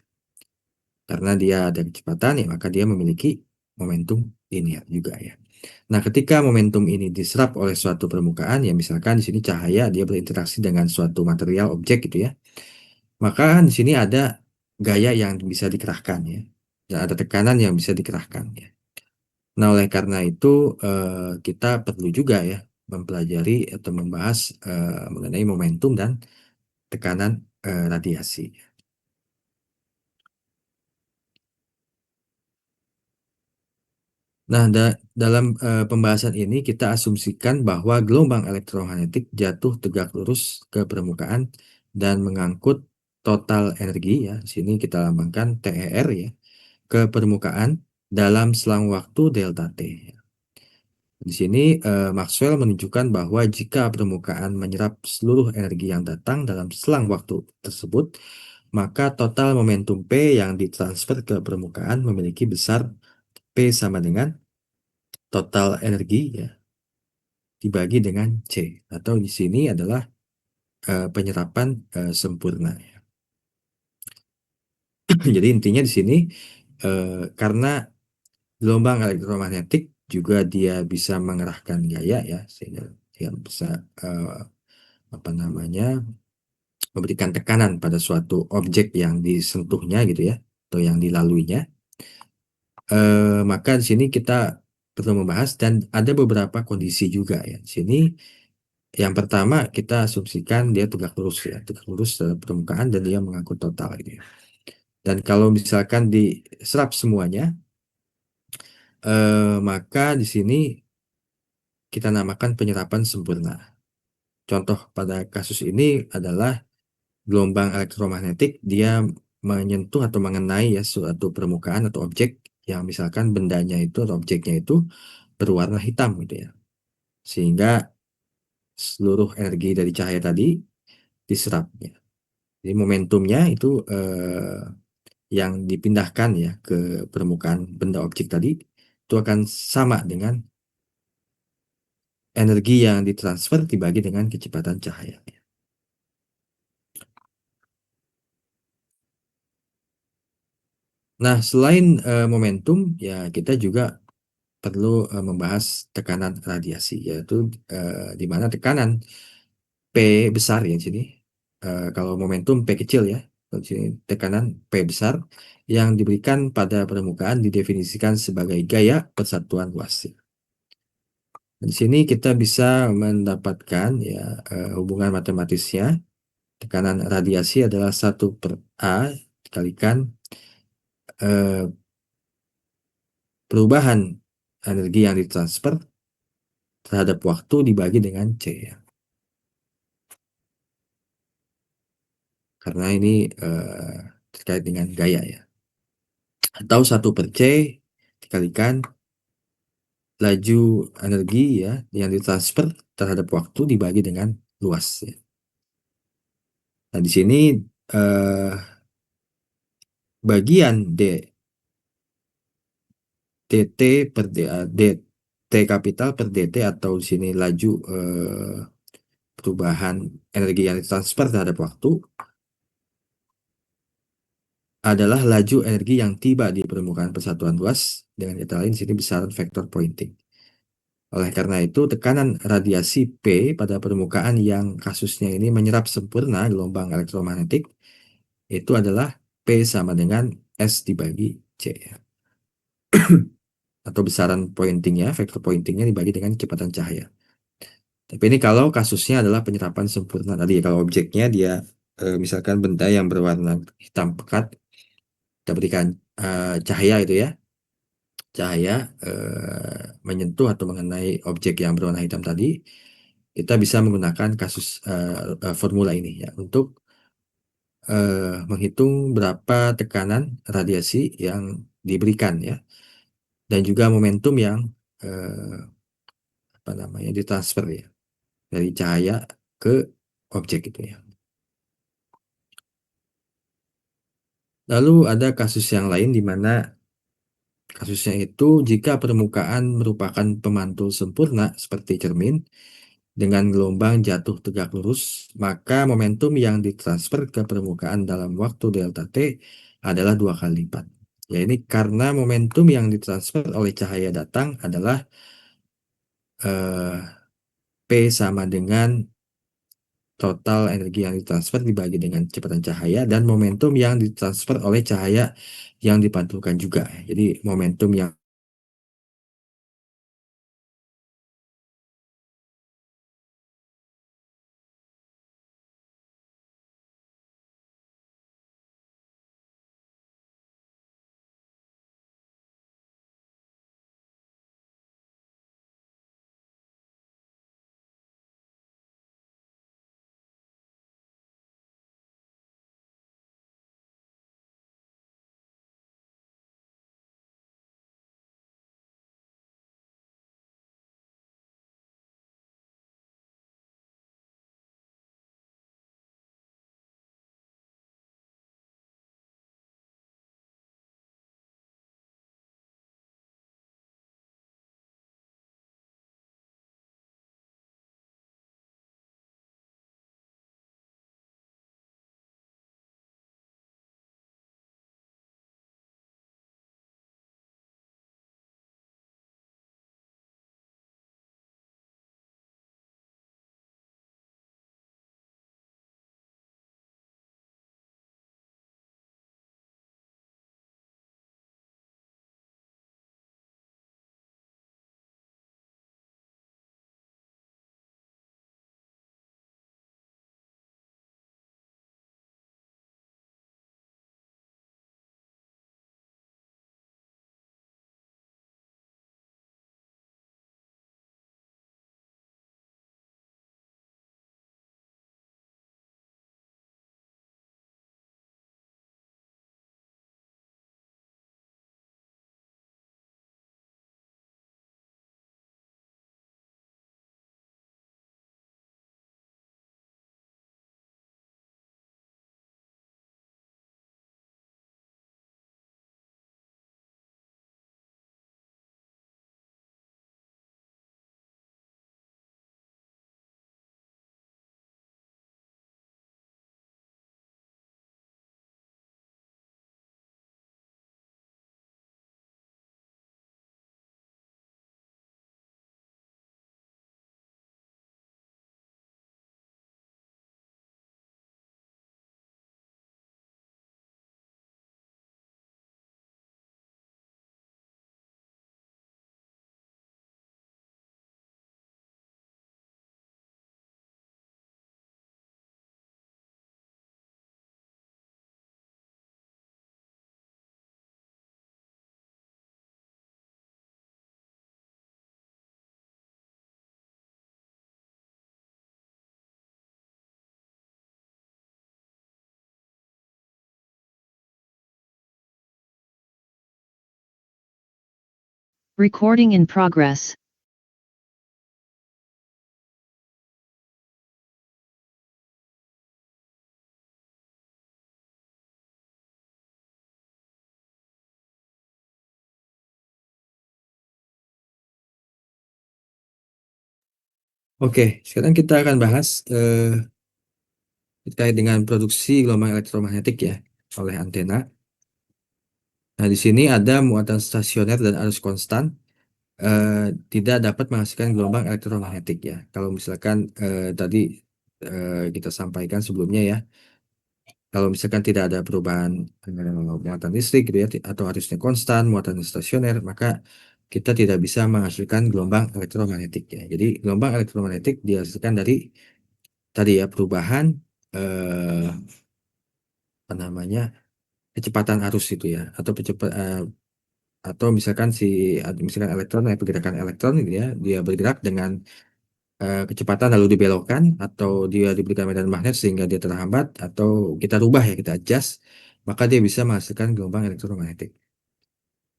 Karena dia ada kecepatan ya, maka dia memiliki momentum linear juga ya. Nah, ketika momentum ini diserap oleh suatu permukaan, ya misalkan di sini cahaya dia berinteraksi dengan suatu material objek gitu ya, maka di sini ada gaya yang bisa dikerahkan ya, dan ada tekanan yang bisa dikerahkan ya. Nah, oleh karena itu kita perlu juga ya mempelajari atau membahas mengenai momentum dan tekanan radiasi. Nah, dalam pembahasan ini kita asumsikan bahwa gelombang elektromagnetik jatuh tegak lurus ke permukaan dan mengangkut total energi ya. Di sini kita lambangkan TER ya ke permukaan dalam selang waktu delta T. Di sini Maxwell menunjukkan bahwa jika permukaan menyerap seluruh energi yang datang dalam selang waktu tersebut, maka total momentum P yang ditransfer ke permukaan memiliki besar P sama dengan total energi ya dibagi dengan C, atau di sini adalah penyerapan sempurna ya. Jadi intinya di sini eh, karena gelombang elektromagnetik juga dia bisa mengerahkan gaya ya, sehingga dia bisa eh, apa namanya memberikan tekanan pada suatu objek yang disentuhnya gitu ya, atau yang dilaluinya. Maka di sini kita perlu membahas dan ada beberapa kondisi juga ya. Di sini yang pertama kita asumsikan dia tegak lurus ya, tegak lurus dalam permukaan dan dia mengangkut total gitu ya. Dan kalau misalkan diserap semuanya, maka di sini kita namakan penyerapan sempurna. Contoh pada kasus ini adalah gelombang elektromagnetik dia menyentuh atau mengenai ya suatu permukaan atau objek yang misalkan bendanya itu atau objeknya itu berwarna hitam gitu ya. Sehingga seluruh energi dari cahaya tadi diserap ya. Jadi momentumnya itu yang dipindahkan ya ke permukaan benda objek tadi itu akan sama dengan energi yang ditransfer dibagi dengan kecepatan cahaya. Nah, selain momentum, ya kita juga perlu membahas tekanan radiasi, yaitu di mana tekanan P besar ya di sini. Kalau momentum P kecil ya, kalau di sini tekanan P besar yang diberikan pada permukaan didefinisikan sebagai gaya persatuan luas. Di sini kita bisa mendapatkan ya hubungan matematisnya. Tekanan radiasi adalah 1/A dikalikan eh, perubahan energi yang ditransfer terhadap waktu dibagi dengan C ya. Karena ini terkait dengan gaya ya. Atau 1/C dikalikan laju energi ya yang ditransfer terhadap waktu dibagi dengan luas ya. Nah, di sini eh, bagian DT per DT kapital per DT atau di sini laju perubahan energi yang ditransfer terhadap waktu adalah laju energi yang tiba di permukaan persatuan luas, dengan kata lain di sini besaran vektor Poynting. Oleh karena itu, tekanan radiasi P pada permukaan yang kasusnya ini menyerap sempurna gelombang elektromagnetik itu adalah P sama dengan S dibagi C ya. Atau besaran pointingnya, vektor pointingnya dibagi dengan kecepatan cahaya. Tapi ini kalau kasusnya adalah penyerapan sempurna tadi ya, kalau objeknya dia misalkan benda yang berwarna hitam pekat, kita berikan cahaya itu ya, cahaya menyentuh atau mengenai objek yang berwarna hitam tadi, kita bisa menggunakan kasus formula ini ya untuk menghitung berapa tekanan radiasi yang diberikan ya dan juga momentum yang eh, apa namanya ditransfer ya dari cahaya ke objek itu ya. Lalu ada kasus yang lain di mana kasusnya itu jika permukaan merupakan pemantul sempurna seperti cermin dengan gelombang jatuh tegak lurus, maka momentum yang ditransfer ke permukaan dalam waktu delta t adalah dua kali lipat. Ya ini karena momentum yang ditransfer oleh cahaya datang adalah eh, P sama dengan total energi yang ditransfer dibagi dengan kecepatan cahaya dan momentum yang ditransfer oleh cahaya yang dipantulkan juga. Jadi momentum yang Recording in progress. oke, sekarang kita akan bahas terkait dengan produksi gelombang elektromagnetik ya oleh antena. Nah, di sini ada muatan stasioner dan arus konstan tidak dapat menghasilkan gelombang elektromagnetik ya. Kalau misalkan tadi kita sampaikan sebelumnya ya, kalau misalkan tidak ada perubahan muatan listrik gitu ya, atau arusnya konstan, muatan stasioner, maka kita tidak bisa menghasilkan gelombang elektromagnetik ya. Jadi gelombang elektromagnetik dihasilkan dari tadi ya perubahan eh, apa namanya kecepatan arus itu ya, atau misalkan misalkan elektron ya pergerakan elektron gitu ya, dia bergerak dengan kecepatan lalu dibelokkan atau dia diberikan medan magnet sehingga dia terhambat atau kita rubah ya kita adjust, maka dia bisa menghasilkan gelombang elektromagnetik.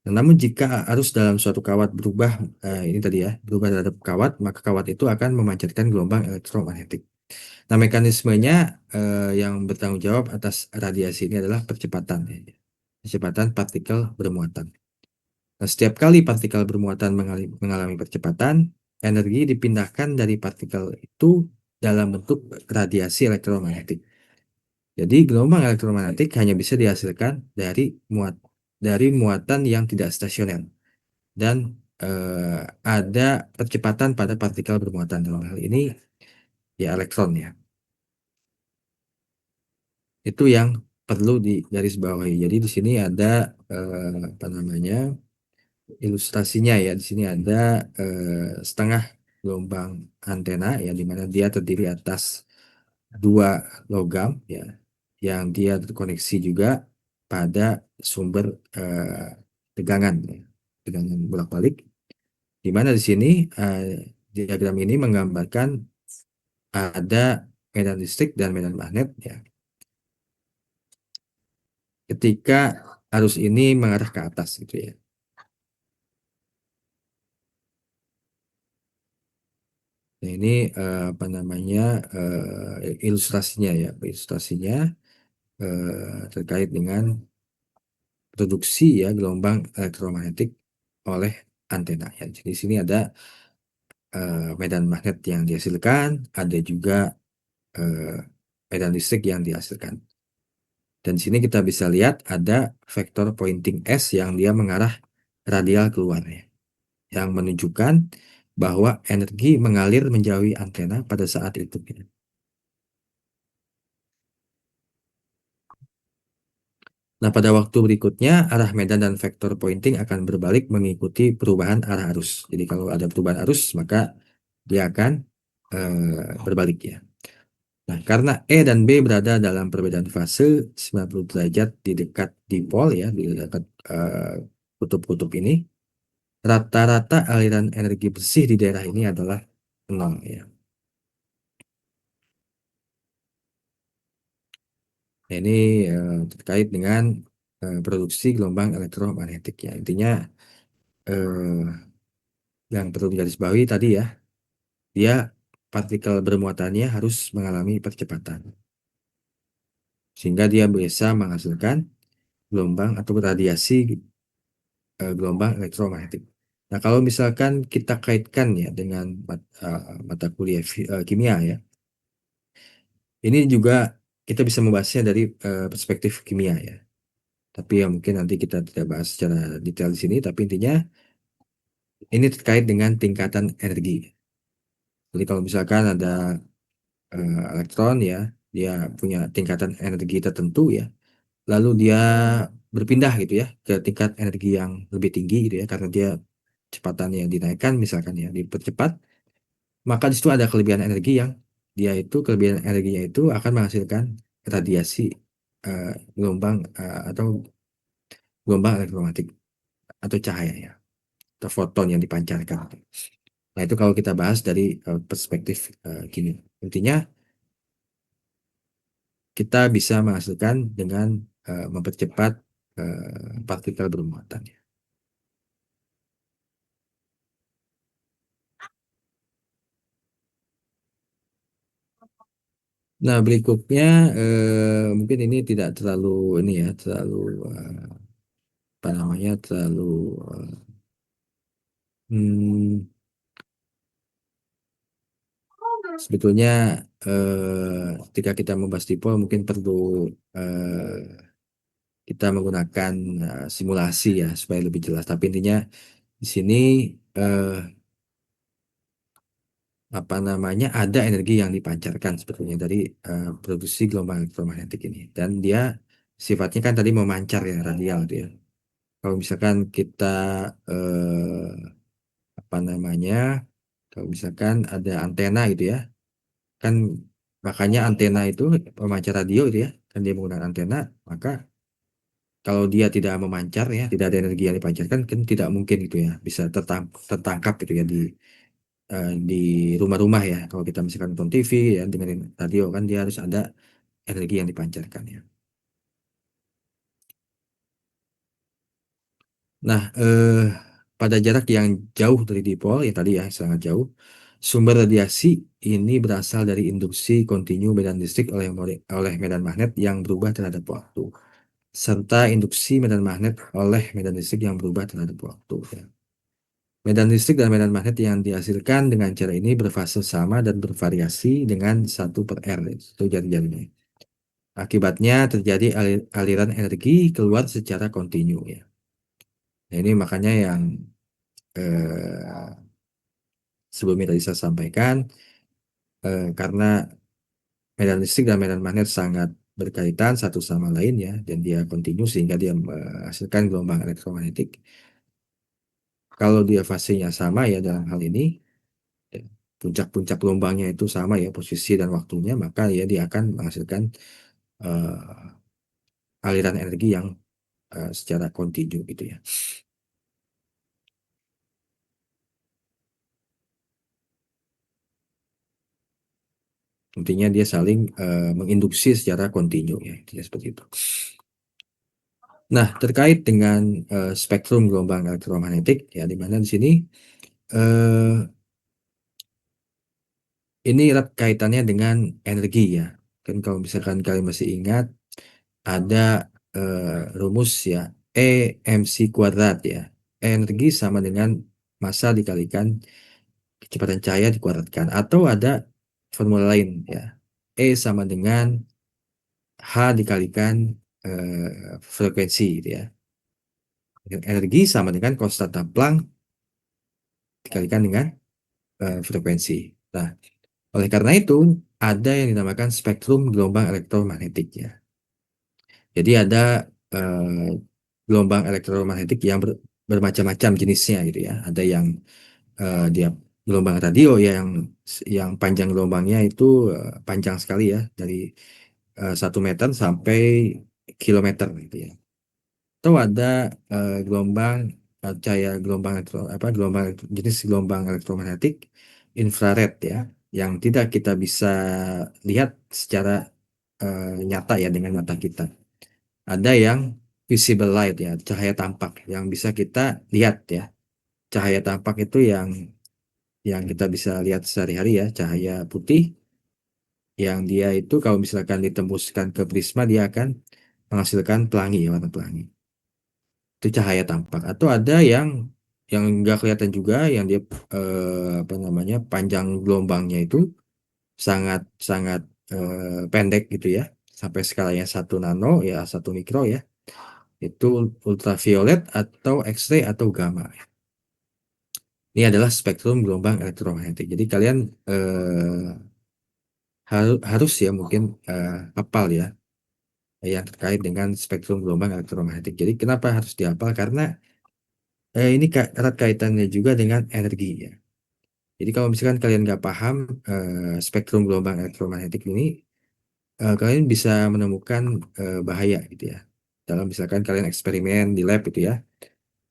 Nah, namun jika arus dalam suatu kawat berubah, ini tadi ya, berubah terhadap kawat, maka kawat itu akan memancarkan gelombang elektromagnetik. Nah, mekanismenya yang bertanggung jawab atas radiasi ini adalah percepatan, ya. Percepatan partikel bermuatan. Nah, setiap kali partikel bermuatan mengalami percepatan, energi dipindahkan dari partikel itu dalam bentuk radiasi elektromagnetik. Jadi gelombang elektromagnetik hanya bisa dihasilkan dari muatan yang tidak stasioner dan ada percepatan pada partikel bermuatan dalam hal ini ya elektron ya. Itu yang perlu digarisbawahi. Jadi di sini ada apa namanya ilustrasinya ya. Di sini ada setengah gelombang antena ya di mana dia terdiri atas dua logam ya yang dia terkoneksi juga pada sumber tegangan ya, tegangan bolak-balik di mana di sini eh, diagram ini menggambarkan ada medan listrik dan medan magnet ya ketika arus ini mengarah ke atas gitu ya. Nah, ini apa namanya ilustrasinya ya, ilustrasinya terkait dengan produksi ya gelombang elektromagnetik oleh antena ya. Jadi di sini ada medan magnet yang dihasilkan, ada juga eh, medan listrik yang dihasilkan. Dan di sini kita bisa lihat ada vektor pointing S yang dia mengarah radial keluar ya, yang menunjukkan bahwa energi mengalir menjauhi antena pada saat itu, ya. Nah, pada waktu berikutnya, arah medan dan vektor pointing akan berbalik mengikuti perubahan arah arus. Jadi kalau ada perubahan arus, maka dia akan berbalik ya. Nah, karena E dan B berada dalam perbedaan fase 90 derajat di dekat dipol ya, di dekat kutub-kutub ini, rata-rata aliran energi bersih di daerah ini adalah nol ya. Nah, ini terkait dengan produksi gelombang elektromagnetik ya. Intinya eh, yang perlu digarisbawahi tadi ya, dia partikel bermuatannya harus mengalami percepatan sehingga dia bisa menghasilkan gelombang atau radiasi gelombang elektromagnetik. Nah, kalau misalkan kita kaitkan ya dengan mata kuliah kimia ya, ini juga kita bisa membahasnya dari perspektif kimia ya. Tapi ya mungkin nanti kita tidak bahas secara detail di sini, tapi intinya ini terkait dengan tingkatan energi. Jadi kalau misalkan ada elektron ya, dia punya tingkatan energi tertentu ya, lalu dia berpindah gitu ya ke tingkat energi yang lebih tinggi gitu ya, karena dia kecepatannya dinaikkan misalkan ya, dipercepat, maka di situ ada kelebihan energi yang dia itu kelebihan energinya itu akan menghasilkan radiasi eh, gelombang atau gelombang elektromagnetik atau cahaya ya, atau foton yang dipancarkan. Nah, itu kalau kita bahas dari perspektif kimia. Intinya kita bisa menghasilkan dengan mempercepat partikel bermuatan. Nah, berikutnya mungkin ini tidak terlalu ini ya, terlalu apa namanya, terlalu hmm, sebetulnya ketika kita membahas dipol mungkin perlu kita menggunakan simulasi ya supaya lebih jelas. Tapi intinya di sini eh, apa namanya ada energi yang dipancarkan sebetulnya dari produksi gelombang elektromagnetik ini dan dia sifatnya kan tadi memancar ya radial gitu ya. Kalau misalkan kita apa namanya kalau misalkan ada antena gitu ya kan makanya antena itu pemancar radio itu ya kan dia menggunakan antena maka kalau dia tidak memancar ya tidak ada energi yang dipancarkan kan tidak mungkin gitu ya bisa tertangkap gitu ya di rumah-rumah ya. Kalau kita misalkan nonton TV ya dengerin radio kan dia harus ada energi yang dipancarkan ya. Nah, pada jarak yang jauh dari dipol, ya tadi ya, sangat jauh, sumber radiasi ini berasal dari induksi kontinu medan listrik oleh medan magnet yang berubah terhadap waktu, serta induksi medan magnet oleh medan listrik yang berubah terhadap waktu. Ya. Medan listrik dan medan magnet yang dihasilkan dengan cara ini berfase sama dan bervariasi dengan 1/R, itu jari-jarinya. Akibatnya terjadi aliran energi keluar secara kontinu ya. Nah, ini makanya yang eh, sebelumnya tadi saya sampaikan, karena medan listrik dan medan magnet sangat berkaitan satu sama lain ya, dan dia kontinu sehingga dia menghasilkan gelombang elektromagnetik. Kalau dia fasenya sama ya dalam hal ini, ya, puncak-puncak gelombangnya itu sama ya posisi dan waktunya, maka ya dia akan menghasilkan aliran energi yang secara kontinu gitu ya. Intinya dia saling menginduksi secara kontinu ya, intinya seperti itu. Nah, terkait dengan spektrum gelombang elektromagnetik ya, di mana di sini eh, ini erat kaitannya dengan energi ya. Kan kalau misalkan kalian masih ingat ada rumus ya, E mc kuadrat ya. Energi sama dengan massa dikalikan kecepatan cahaya dikuadratkan, atau ada formula lain ya. E sama dengan H dikalikan frekuensi gitu ya. Energi sama dengan konstanta Planck dikalikan dengan frekuensi. Nah, oleh karena itu ada yang dinamakan spektrum gelombang elektromagnetik ya. Jadi ada eh, gelombang elektromagnetik yang bermacam-macam jenisnya gitu ya. Ada yang dia gelombang radio ya, yang panjang gelombangnya itu panjang sekali ya, dari 1 meter sampai kilometer gitu ya. Atau ada gelombang cahaya gelombang jenis gelombang elektromagnetik infrared ya, yang tidak kita bisa lihat secara nyata ya dengan mata kita. Ada yang visible light ya, cahaya tampak yang bisa kita lihat ya. Cahaya tampak itu yang kita bisa lihat sehari-hari ya, cahaya putih yang dia itu kalau misalkan ditembuskan ke prisma dia akan menghasilkan pelangi ya, warna pelangi. Itu cahaya tampak. Atau ada yang nggak kelihatan juga, yang dia apa namanya, panjang gelombangnya itu sangat sangat pendek gitu ya, sampai skalanya 1 nano ya, 1 mikro ya. Itu ultraviolet atau X-ray atau gamma. Ini adalah spektrum gelombang elektromagnetik. Jadi kalian harus ya mungkin hafal ya yang terkait dengan spektrum gelombang elektromagnetik. Jadi kenapa harus dihafal? Karena ini erat kaitannya juga dengan energi ya. Jadi kalau misalkan kalian nggak paham spektrum gelombang elektromagnetik ini, kalian bisa menemukan bahaya gitu ya. Dalam misalkan kalian eksperimen di lab gitu ya.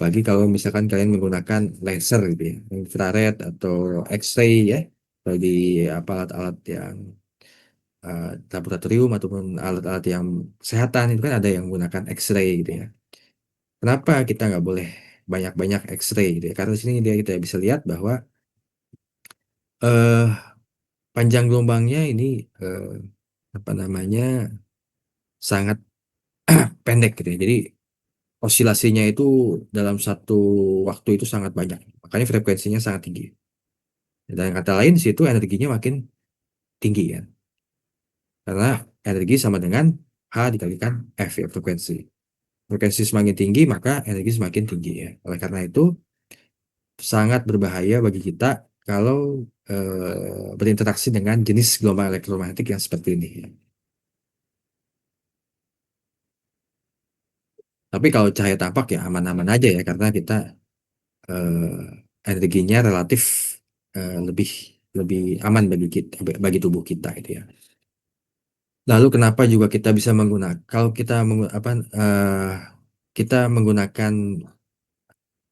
Bagi kalau misalkan kalian menggunakan laser gitu ya, infrared atau X-ray ya, bagi alat-alat yang laboratorium ataupun alat-alat yang kesehatan itu kan ada yang menggunakan X-ray gitu ya. Kenapa kita nggak boleh banyak-banyak X-ray gitu ya? Karena di sini dia kita bisa lihat bahwa eh, panjang gelombangnya ini eh, apa namanya sangat pendek gitu ya. Jadi osilasinya itu dalam satu waktu itu sangat banyak. Makanya frekuensinya sangat tinggi. Dan kata lain di situ energinya makin tinggi kan. Karena energi sama dengan H dikalikan F ya, frekuensi. Frekuensi semakin tinggi maka energi semakin tinggi ya. Oleh karena itu sangat berbahaya bagi kita kalau berinteraksi dengan jenis gelombang elektromagnetik yang seperti ini ya. Tapi kalau cahaya tampak ya aman-aman aja ya, karena kita energinya relatif lebih lebih aman bagi kita, bagi tubuh kita gitu ya. Lalu kenapa juga kita bisa menggunakan, kalau kita kita menggunakan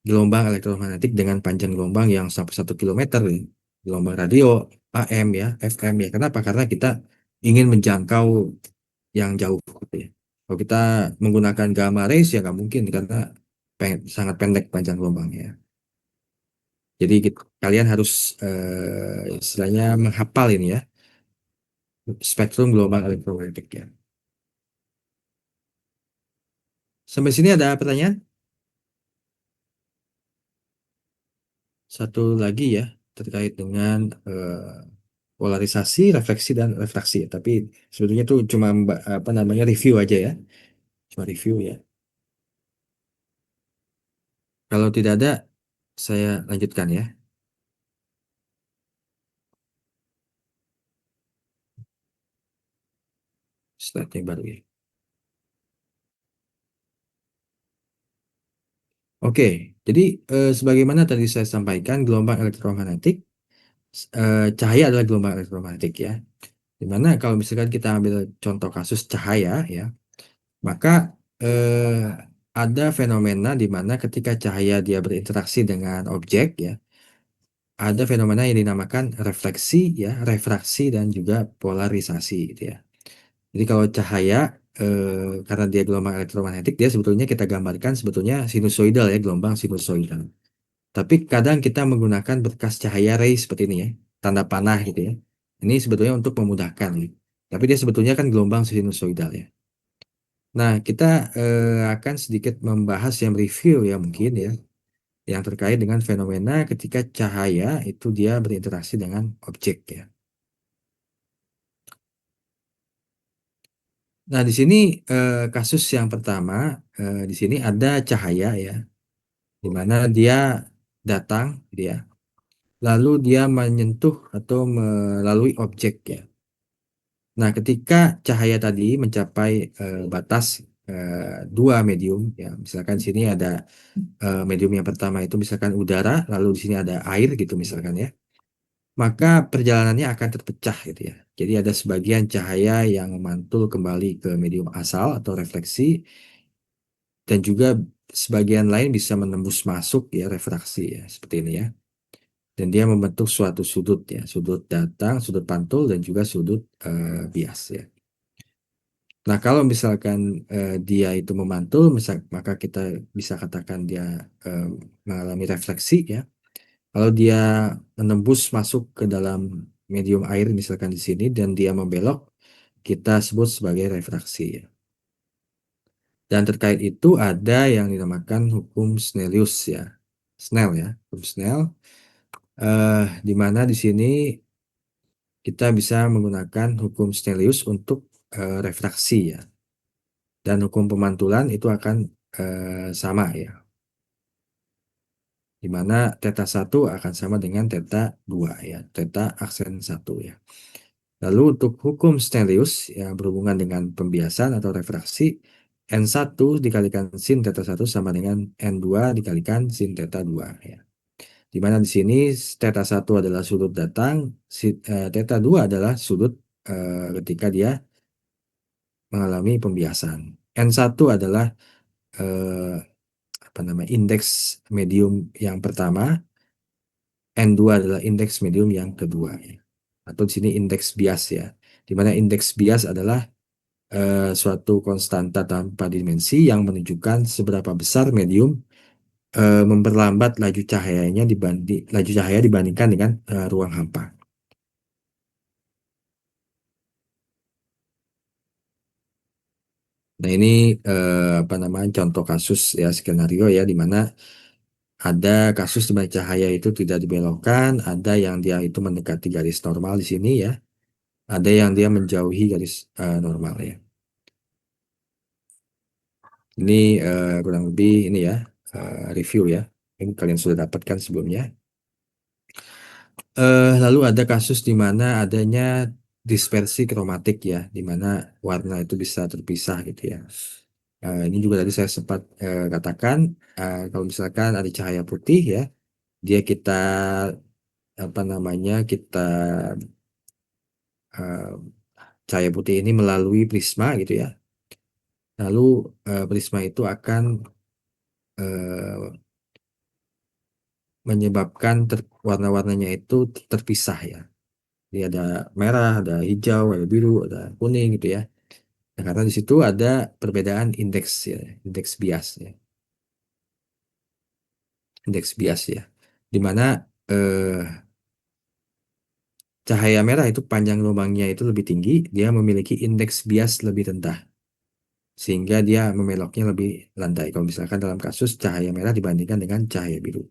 gelombang elektromagnetik dengan panjang gelombang yang sampai 1 kilometer nih, gelombang radio AM ya, FM ya. Kenapa? Karena kita ingin menjangkau yang jauh gitu ya. Kalau kita menggunakan gamma rays ya nggak mungkin, karena sangat pendek panjang gelombangnya. Jadi kalian harus istilahnya menghafal ini ya, spektrum gelombang elektromagnetik ya. Sampai sini ada pertanyaan? Satu lagi ya, terkait dengan polarisasi, refleksi, dan refraksi. Tapi sebetulnya itu cuma apa namanya review aja ya, cuma review ya. Kalau tidak ada, saya lanjutkan ya, slide yang baru ya. Oke, jadi sebagaimana tadi saya sampaikan, gelombang elektromagnetik, cahaya adalah gelombang elektromagnetik ya. Dimana kalau misalkan kita ambil contoh kasus cahaya ya, maka ada fenomena di mana ketika cahaya dia berinteraksi dengan objek ya, ada fenomena yang dinamakan refleksi ya, refraksi dan juga polarisasi gitu ya. Jadi kalau cahaya karena dia gelombang elektromagnetik, dia sebetulnya kita gambarkan sebetulnya sinusoidal ya, gelombang sinusoidal. Tapi kadang kita menggunakan berkas cahaya ray seperti ini ya, tanda panah gitu ya. Ini sebetulnya untuk memudahkan ya. Tapi dia sebetulnya kan gelombang sinusoidal ya. Nah, kita akan sedikit membahas yang review ya mungkin ya, yang terkait dengan fenomena ketika cahaya itu dia berinteraksi dengan objek ya. Nah, di sini kasus yang pertama, di sini ada cahaya ya, di mana dia datang, gitu ya, lalu dia menyentuh atau melalui objek ya. Nah, ketika cahaya tadi mencapai batas dua medium, ya, misalkan di sini ada medium yang pertama itu misalkan udara, lalu di sini ada air gitu misalkan ya, maka perjalanannya akan terpecah gitu ya. Jadi ada sebagian cahaya yang memantul kembali ke medium asal atau refleksi, dan juga sebagian lain bisa menembus masuk ya refraksi ya seperti ini ya. Dan dia membentuk suatu sudut ya, sudut datang, sudut pantul dan juga sudut bias ya. Nah, kalau misalkan dia itu memantul, maka kita bisa katakan dia eh, mengalami refleksi ya. Kalau dia menembus masuk ke dalam medium air misalkan di sini dan dia membelok, kita sebut sebagai refraksi ya. Dan terkait itu ada yang dinamakan hukum Snellius ya. Snell ya, hukum Snell. Di mana di sini kita bisa menggunakan hukum Snellius untuk refraksi ya. Dan hukum pemantulan itu akan sama ya. Di mana theta 1 akan sama dengan theta 2 ya. Theta aksen 1 ya. Lalu untuk hukum Snellius yang berhubungan dengan pembiasan atau refraksi, N1 dikalikan sin theta 1 sama dengan N2 dikalikan sin theta 2 ya. Di mana di sini theta 1 adalah sudut datang, theta 2 adalah sudut ketika dia mengalami pembiasan. N1 adalah eh, apa namanya indeks medium yang pertama, N2 adalah indeks medium yang kedua ya. Atau di sini indeks bias ya. Di mana indeks bias adalah suatu konstanta tanpa dimensi yang menunjukkan seberapa besar medium memperlambat laju cahaya dibandingkan dengan ruang hampa. Nah, ini apa namanya contoh kasus ya skenario ya di mana ada kasus di mana cahaya itu tidak dibelokkan, ada yang dia itu mendekati garis normal di sini ya, ada yang dia menjauhi garis normal ya. Ini kurang lebih ini ya review ya. Ini kalian sudah dapatkan sebelumnya. Lalu ada kasus di mana adanya dispersi kromatik ya, di mana warna itu bisa terpisah gitu ya. Ini juga tadi saya sempat katakan, kalau misalkan ada cahaya putih ya, dia kita apa namanya kita eh, cahaya putih ini melalui prisma gitu ya. Lalu prisma itu akan eh, menyebabkan warna-warnanya itu terpisah ya. Jadi ada merah, ada hijau, ada biru, ada kuning gitu ya. Nah, karena di situ ada perbedaan indeks ya, indeks bias ya. indeks bias ya, di mana eh, cahaya merah itu panjang gelombangnya itu lebih tinggi, dia memiliki indeks bias lebih rendah, sehingga dia membeloknya lebih landai. Kalau misalkan dalam kasus cahaya merah dibandingkan dengan cahaya biru.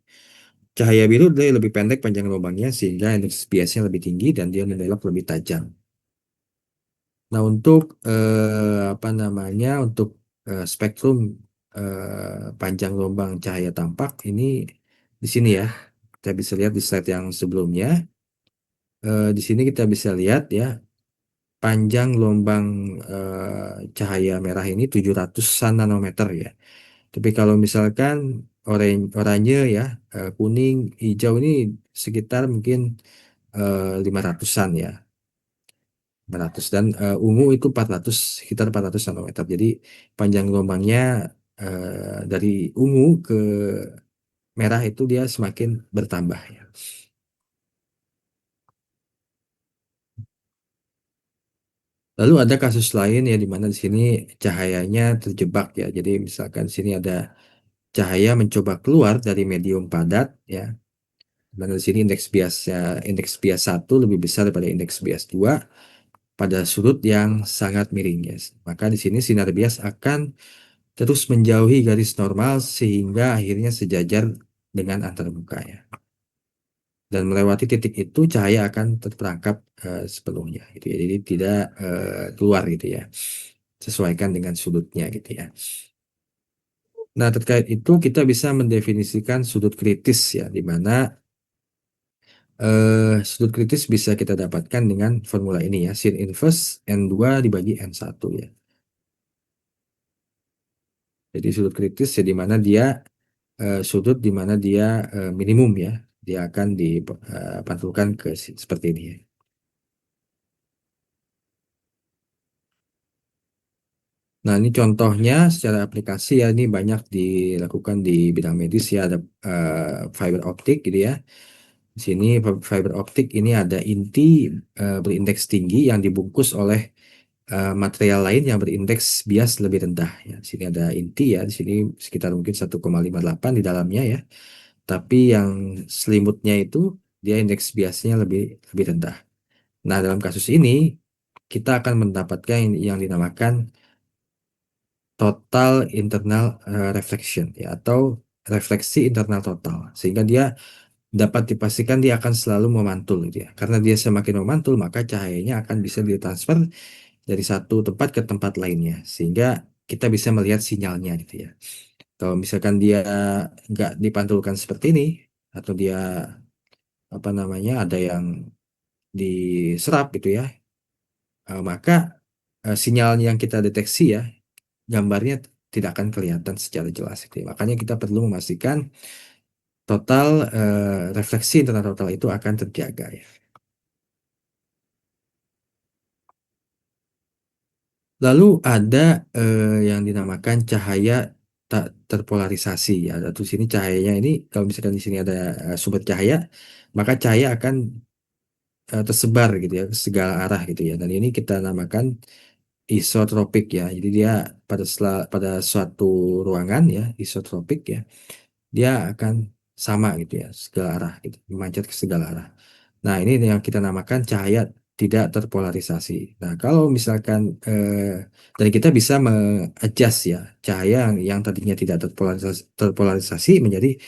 Cahaya biru dia lebih pendek panjang gelombangnya, sehingga indeks biasnya lebih tinggi dan dia membelok lebih tajam. Nah, untuk apa namanya, untuk spektrum panjang gelombang cahaya tampak ini di sini ya, kita bisa lihat di slide yang sebelumnya. Di sini kita bisa lihat ya, panjang gelombang cahaya merah ini 700-an nanometer ya. Tapi kalau misalkan oranye ya, kuning, hijau ini sekitar mungkin 500-an ya. 400 dan ungu itu 400, sekitar 400 nanometer. Jadi panjang gelombangnya dari ungu ke merah itu dia semakin bertambah ya. Lalu ada kasus lain ya, di mana di sini cahayanya terjebak ya. Jadi misalkan di sini ada cahaya mencoba keluar dari medium padat ya. Dan di sini indeks bias 1 lebih besar daripada indeks bias 2 pada sudut yang sangat miring ya. Maka di sini sinar bias akan terus menjauhi garis normal sehingga akhirnya sejajar dengan antarmuka ya. Dan melewati titik itu cahaya akan terperangkap sepenuhnya gitu ya. Jadi tidak keluar gitu ya. Sesuaikan dengan sudutnya gitu ya. Nah, terkait itu kita bisa mendefinisikan sudut kritis ya, di mana sudut kritis bisa kita dapatkan dengan formula ini ya, sin inverse N2 dibagi N1 ya. Jadi sudut kritis ya, di mana dia sudut di mana dia minimum ya, dia akan dipantulkan ke seperti ini ya. Nah, ini contohnya secara aplikasi ya, ini banyak dilakukan di bidang medis ya, ada fiber optik gitu ya. Di sini fiber optik ini ada inti berindeks tinggi yang dibungkus oleh material lain yang berindeks bias lebih rendah ya. Di sini ada inti ya, di sini sekitar mungkin 1,58 di dalamnya ya. Tapi yang selimutnya itu dia indeks biasnya lebih lebih rendah. Nah, dalam kasus ini kita akan mendapatkan yang dinamakan total internal reflection ya, atau refleksi internal total, sehingga dia dapat dipastikan dia akan selalu memantul gitu ya. Karena dia semakin memantul, maka cahayanya akan bisa ditransfer dari satu tempat ke tempat lainnya, sehingga kita bisa melihat sinyalnya gitu ya. Kalau misalkan dia nggak dipantulkan seperti ini, atau dia apa namanya, ada yang diserap gitu ya, maka sinyal yang kita deteksi ya, gambarnya tidak akan kelihatan secara jelas gitu ya. Makanya kita perlu memastikan total refleksi internal total itu akan terjaga ya. Lalu ada yang dinamakan cahaya tak terpolarisasi ya. Atau sini cahayanya ini, kalau misalkan di sini ada sumber cahaya, maka cahaya akan tersebar gitu ya ke segala arah gitu ya. Dan ini kita namakan isotropik ya. Jadi dia pada suatu ruangan ya, isotropik ya, dia akan sama gitu ya, segala arah gitu, memancar ke segala arah. Nah, ini yang kita namakan cahaya tidak terpolarisasi. Nah, kalau misalkan dan kita bisa mengadjust ya cahaya yang tadinya tidak terpolarisasi menjadi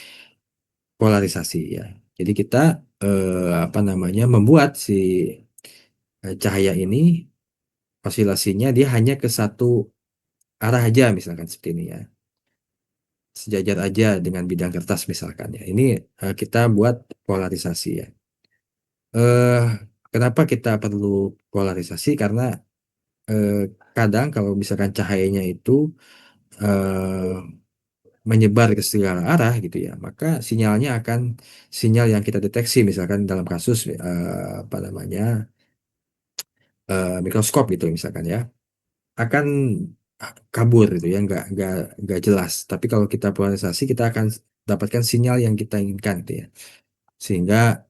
polarisasi ya. Jadi kita apa namanya, membuat si cahaya ini osilasinya dia hanya ke satu arah aja, misalkan seperti ini ya. Sejajar aja dengan bidang kertas misalkan ya. Ini kita buat polarisasi ya. eh Kenapa kita perlu polarisasi? Karena eh, kadang kalau misalkan cahayanya itu eh, menyebar ke segala arah gitu ya, maka sinyal yang kita deteksi misalkan dalam kasus apa namanya, mikroskop gitu misalkan ya, akan kabur gitu ya, nggak jelas. Tapi kalau kita polarisasi, kita akan dapatkan sinyal yang kita inginkan gitu ya, sehingga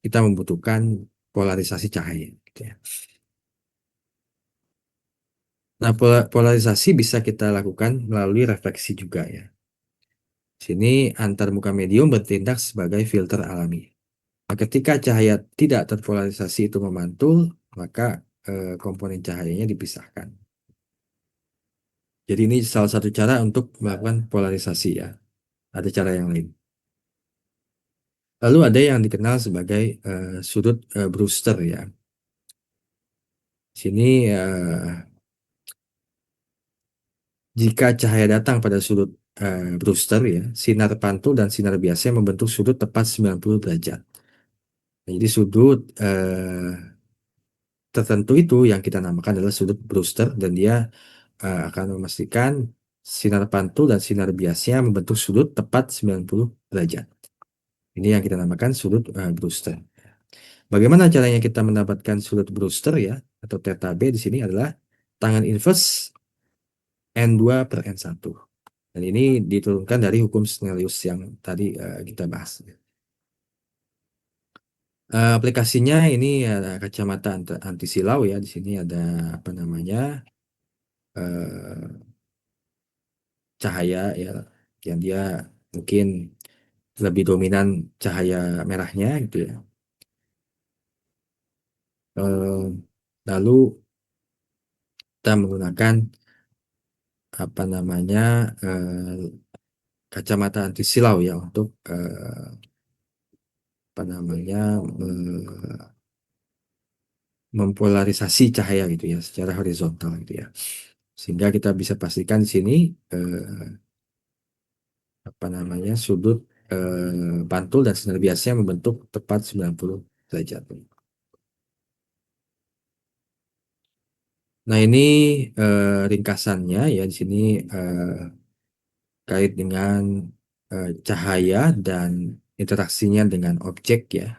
kita membutuhkan polarisasi cahaya gitu ya. Nah, polarisasi bisa kita lakukan melalui refleksi juga ya. Sini antar muka medium bertindak sebagai filter alami. Nah, ketika cahaya tidak terpolarisasi itu memantul, maka komponen cahayanya dipisahkan. Jadi ini salah satu cara untuk melakukan polarisasi ya. Ada cara yang lain. Lalu ada yang dikenal sebagai sudut Brewster ya. Sini jika cahaya datang pada sudut Brewster ya, sinar pantul dan sinar biasa membentuk sudut tepat 90 derajat. Nah, jadi sudut tertentu itu yang kita namakan adalah sudut Brewster dan dia akan memastikan sinar pantul dan sinar biasnya membentuk sudut tepat 90 derajat. Ini yang kita namakan sudut Brewster. Bagaimana caranya kita mendapatkan sudut Brewster ya atau theta B di sini adalah tangan inverse N2/N1. Dan ini diturunkan dari hukum Snellius yang tadi kita bahas. Aplikasinya ini ada kacamata anti silau ya. Di sini ada apa namanya eh, cahaya ya yang dia mungkin lebih dominan cahaya merahnya gitu ya. Eh, Lalu kita menggunakan apa namanya kacamata anti silau ya untuk apa namanya mempolarisasi cahaya gitu ya secara horizontal gitu ya. Sehingga kita bisa pastikan di sini apa namanya sudut pantul dan sinar biasanya membentuk tepat 90 derajat. Nah, ini ringkasannya ya di sini eh, kait dengan cahaya dan interaksinya dengan objek ya.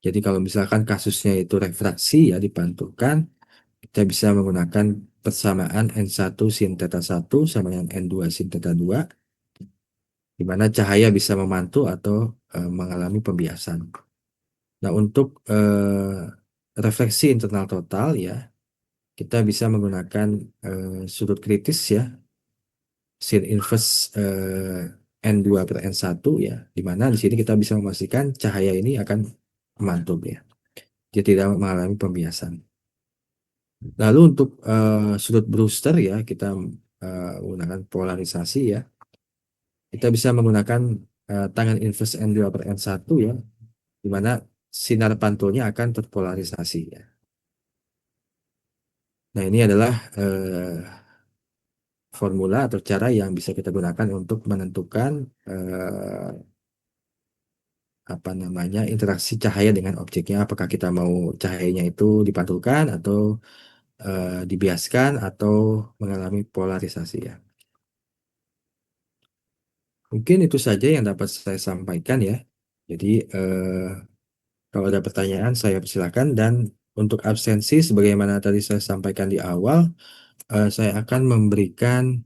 Jadi kalau misalkan kasusnya itu refraksi ya dipantulkan, kita bisa menggunakan persamaan N1 sin theta 1 sama dengan N2 sin theta 2, di mana cahaya bisa memantul atau mengalami pembiasan. Nah, untuk refleksi internal total ya, kita bisa menggunakan sudut kritis ya, sin inverse N2/N1 ya, di mana di sini kita bisa memastikan cahaya ini akan memantul ya. Dia tidak mengalami pembiasan. Lalu untuk sudut Brewster ya, kita menggunakan polarisasi ya. Kita bisa menggunakan tangan inverse N2/N1 ya, di mana sinar pantulnya akan terpolarisasi ya. Nah, ini adalah formula atau cara yang bisa kita gunakan untuk menentukan apa namanya interaksi cahaya dengan objeknya. Apakah kita mau cahayanya itu dipantulkan atau dibiaskan atau mengalami polarisasi ya. Mungkin itu saja yang dapat saya sampaikan ya. Jadi kalau ada pertanyaan saya persilakan dan untuk absensi sebagaimana tadi saya sampaikan di awal, saya akan memberikan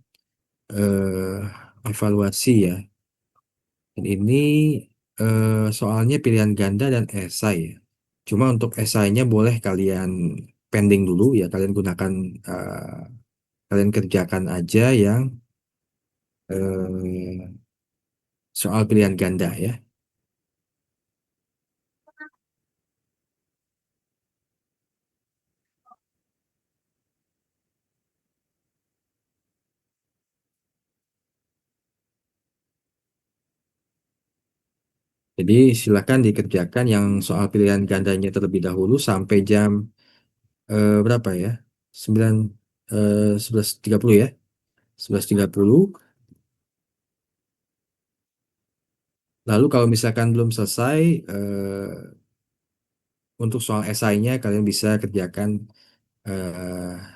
evaluasi ya. Dan ini soalnya pilihan ganda dan esai ya. Cuma untuk esainya boleh kalian pending dulu ya, kalian gunakan kalian kerjakan aja yang eh, soal pilihan ganda ya. Jadi silakan dikerjakan yang soal pilihan gandanya terlebih dahulu sampai jam berapa ya? 9 11.30 ya. 11.30. Lalu kalau misalkan belum selesai untuk soal esainya kalian bisa kerjakan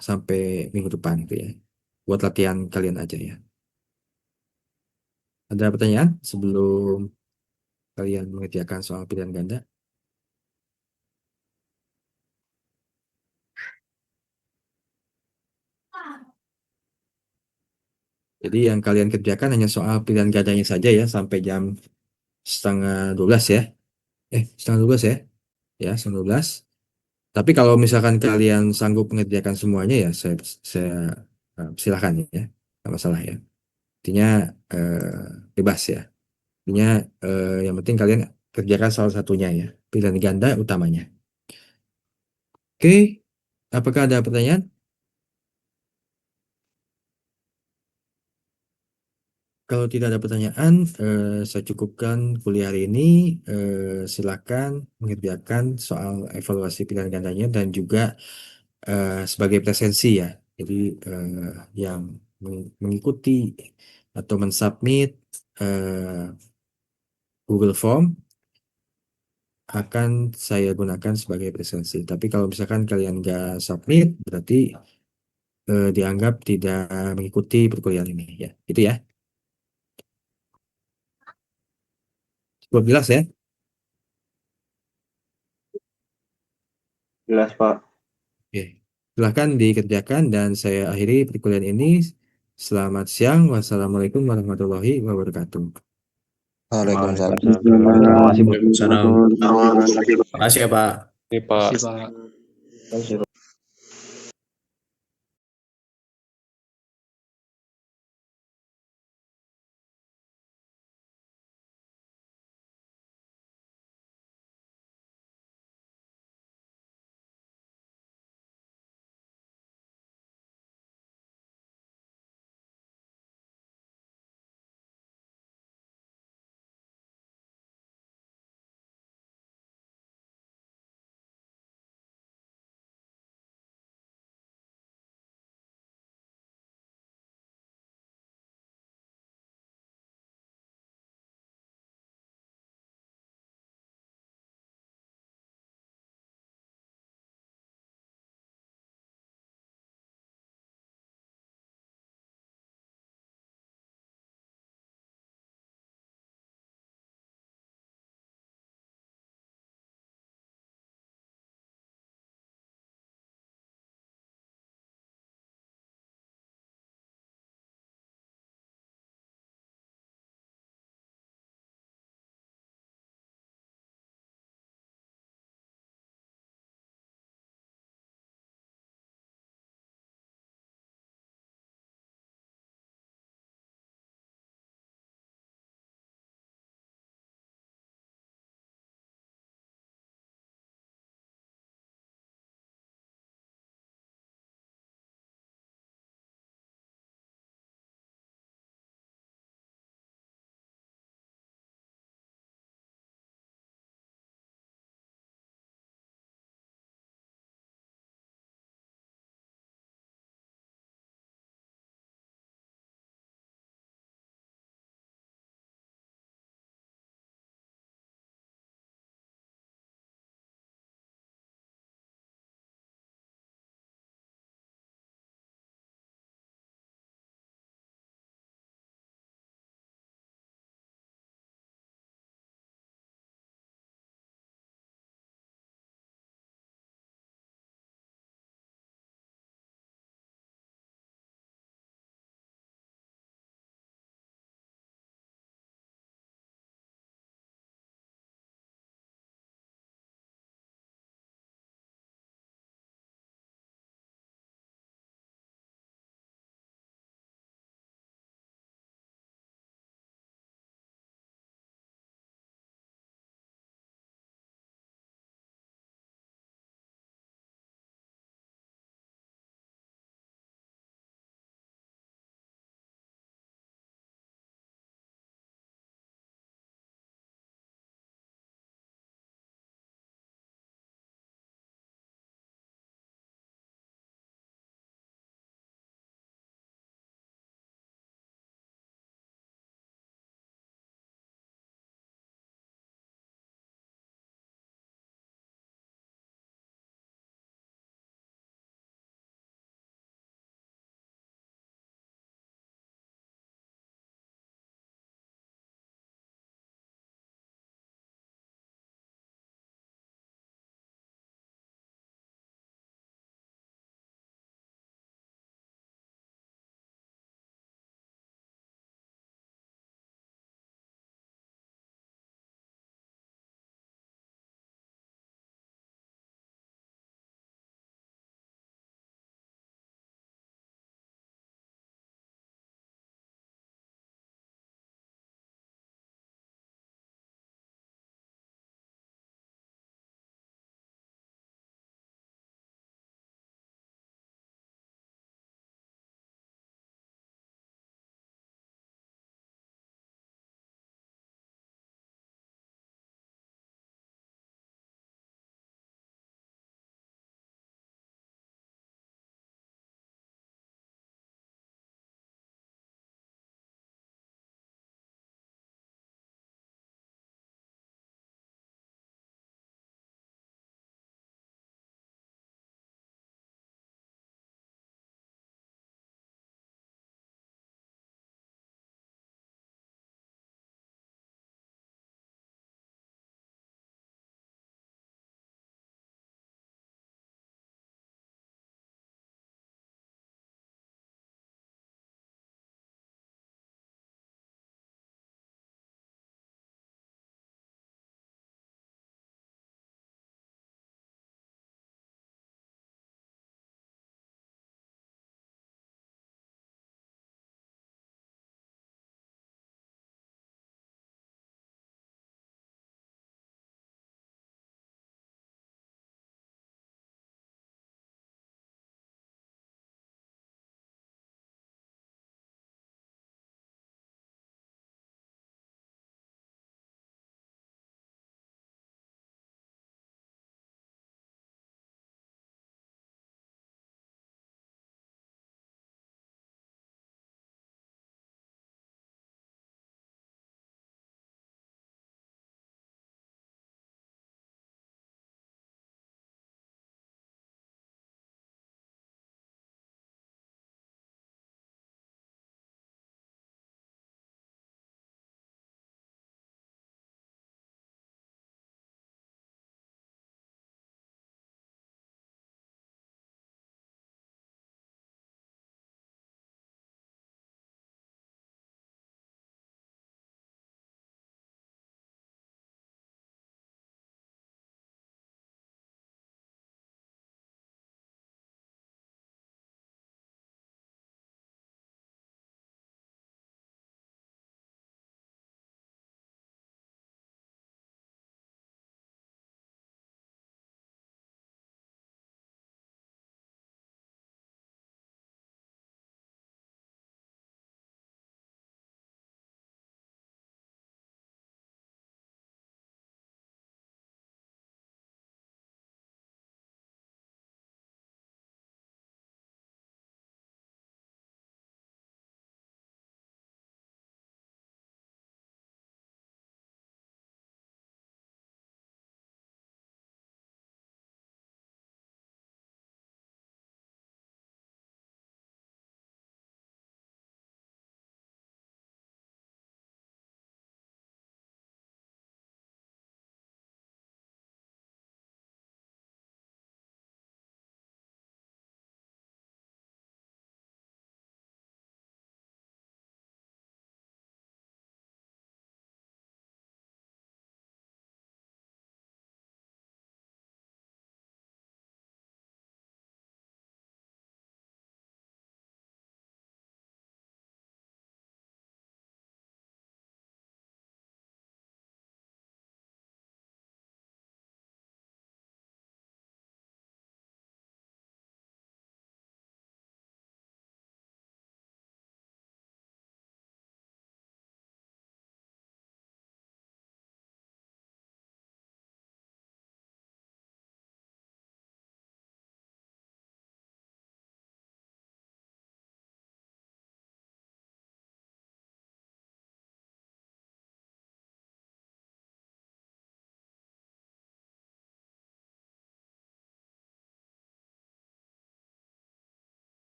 sampai minggu depan gitu ya. Buat latihan kalian aja ya. Ada pertanyaan sebelum kalian mengerjakan soal pilihan ganda? Jadi yang kalian kerjakan hanya soal pilihan gandanya saja ya sampai jam setengah 12 ya. Setengah 12 ya. Ya, setengah 12. Tapi kalau misalkan kalian sanggup mengerjakan semuanya ya saya silakan ya. Nggak masalah ya. Artinya bebas ya. Artinya yang penting kalian kerjakan salah satunya ya. Pilihan ganda utamanya. Oke, apakah ada pertanyaan? Kalau tidak ada pertanyaan, saya cukupkan kuliah hari ini. Silakan mengerjakan soal evaluasi pilihan gandanya dan juga sebagai presensi ya. Jadi yang mengikuti atau mensubmit Google Form akan saya gunakan sebagai presensi. Tapi kalau misalkan kalian nggak submit, berarti dianggap tidak mengikuti perkuliahan ini ya. Itu ya. Cukup jelas ya. Jelas, Pak. Oke. Silahkan dikerjakan dan saya akhiri perkuliahan ini. Selamat siang. Wassalamualaikum warahmatullahi wabarakatuh. Waalaikumsalam. Terima kasih, Pak. Waalaikumsalam. Makasih ya Pak. Ini Pak. Terima kasih, Pak.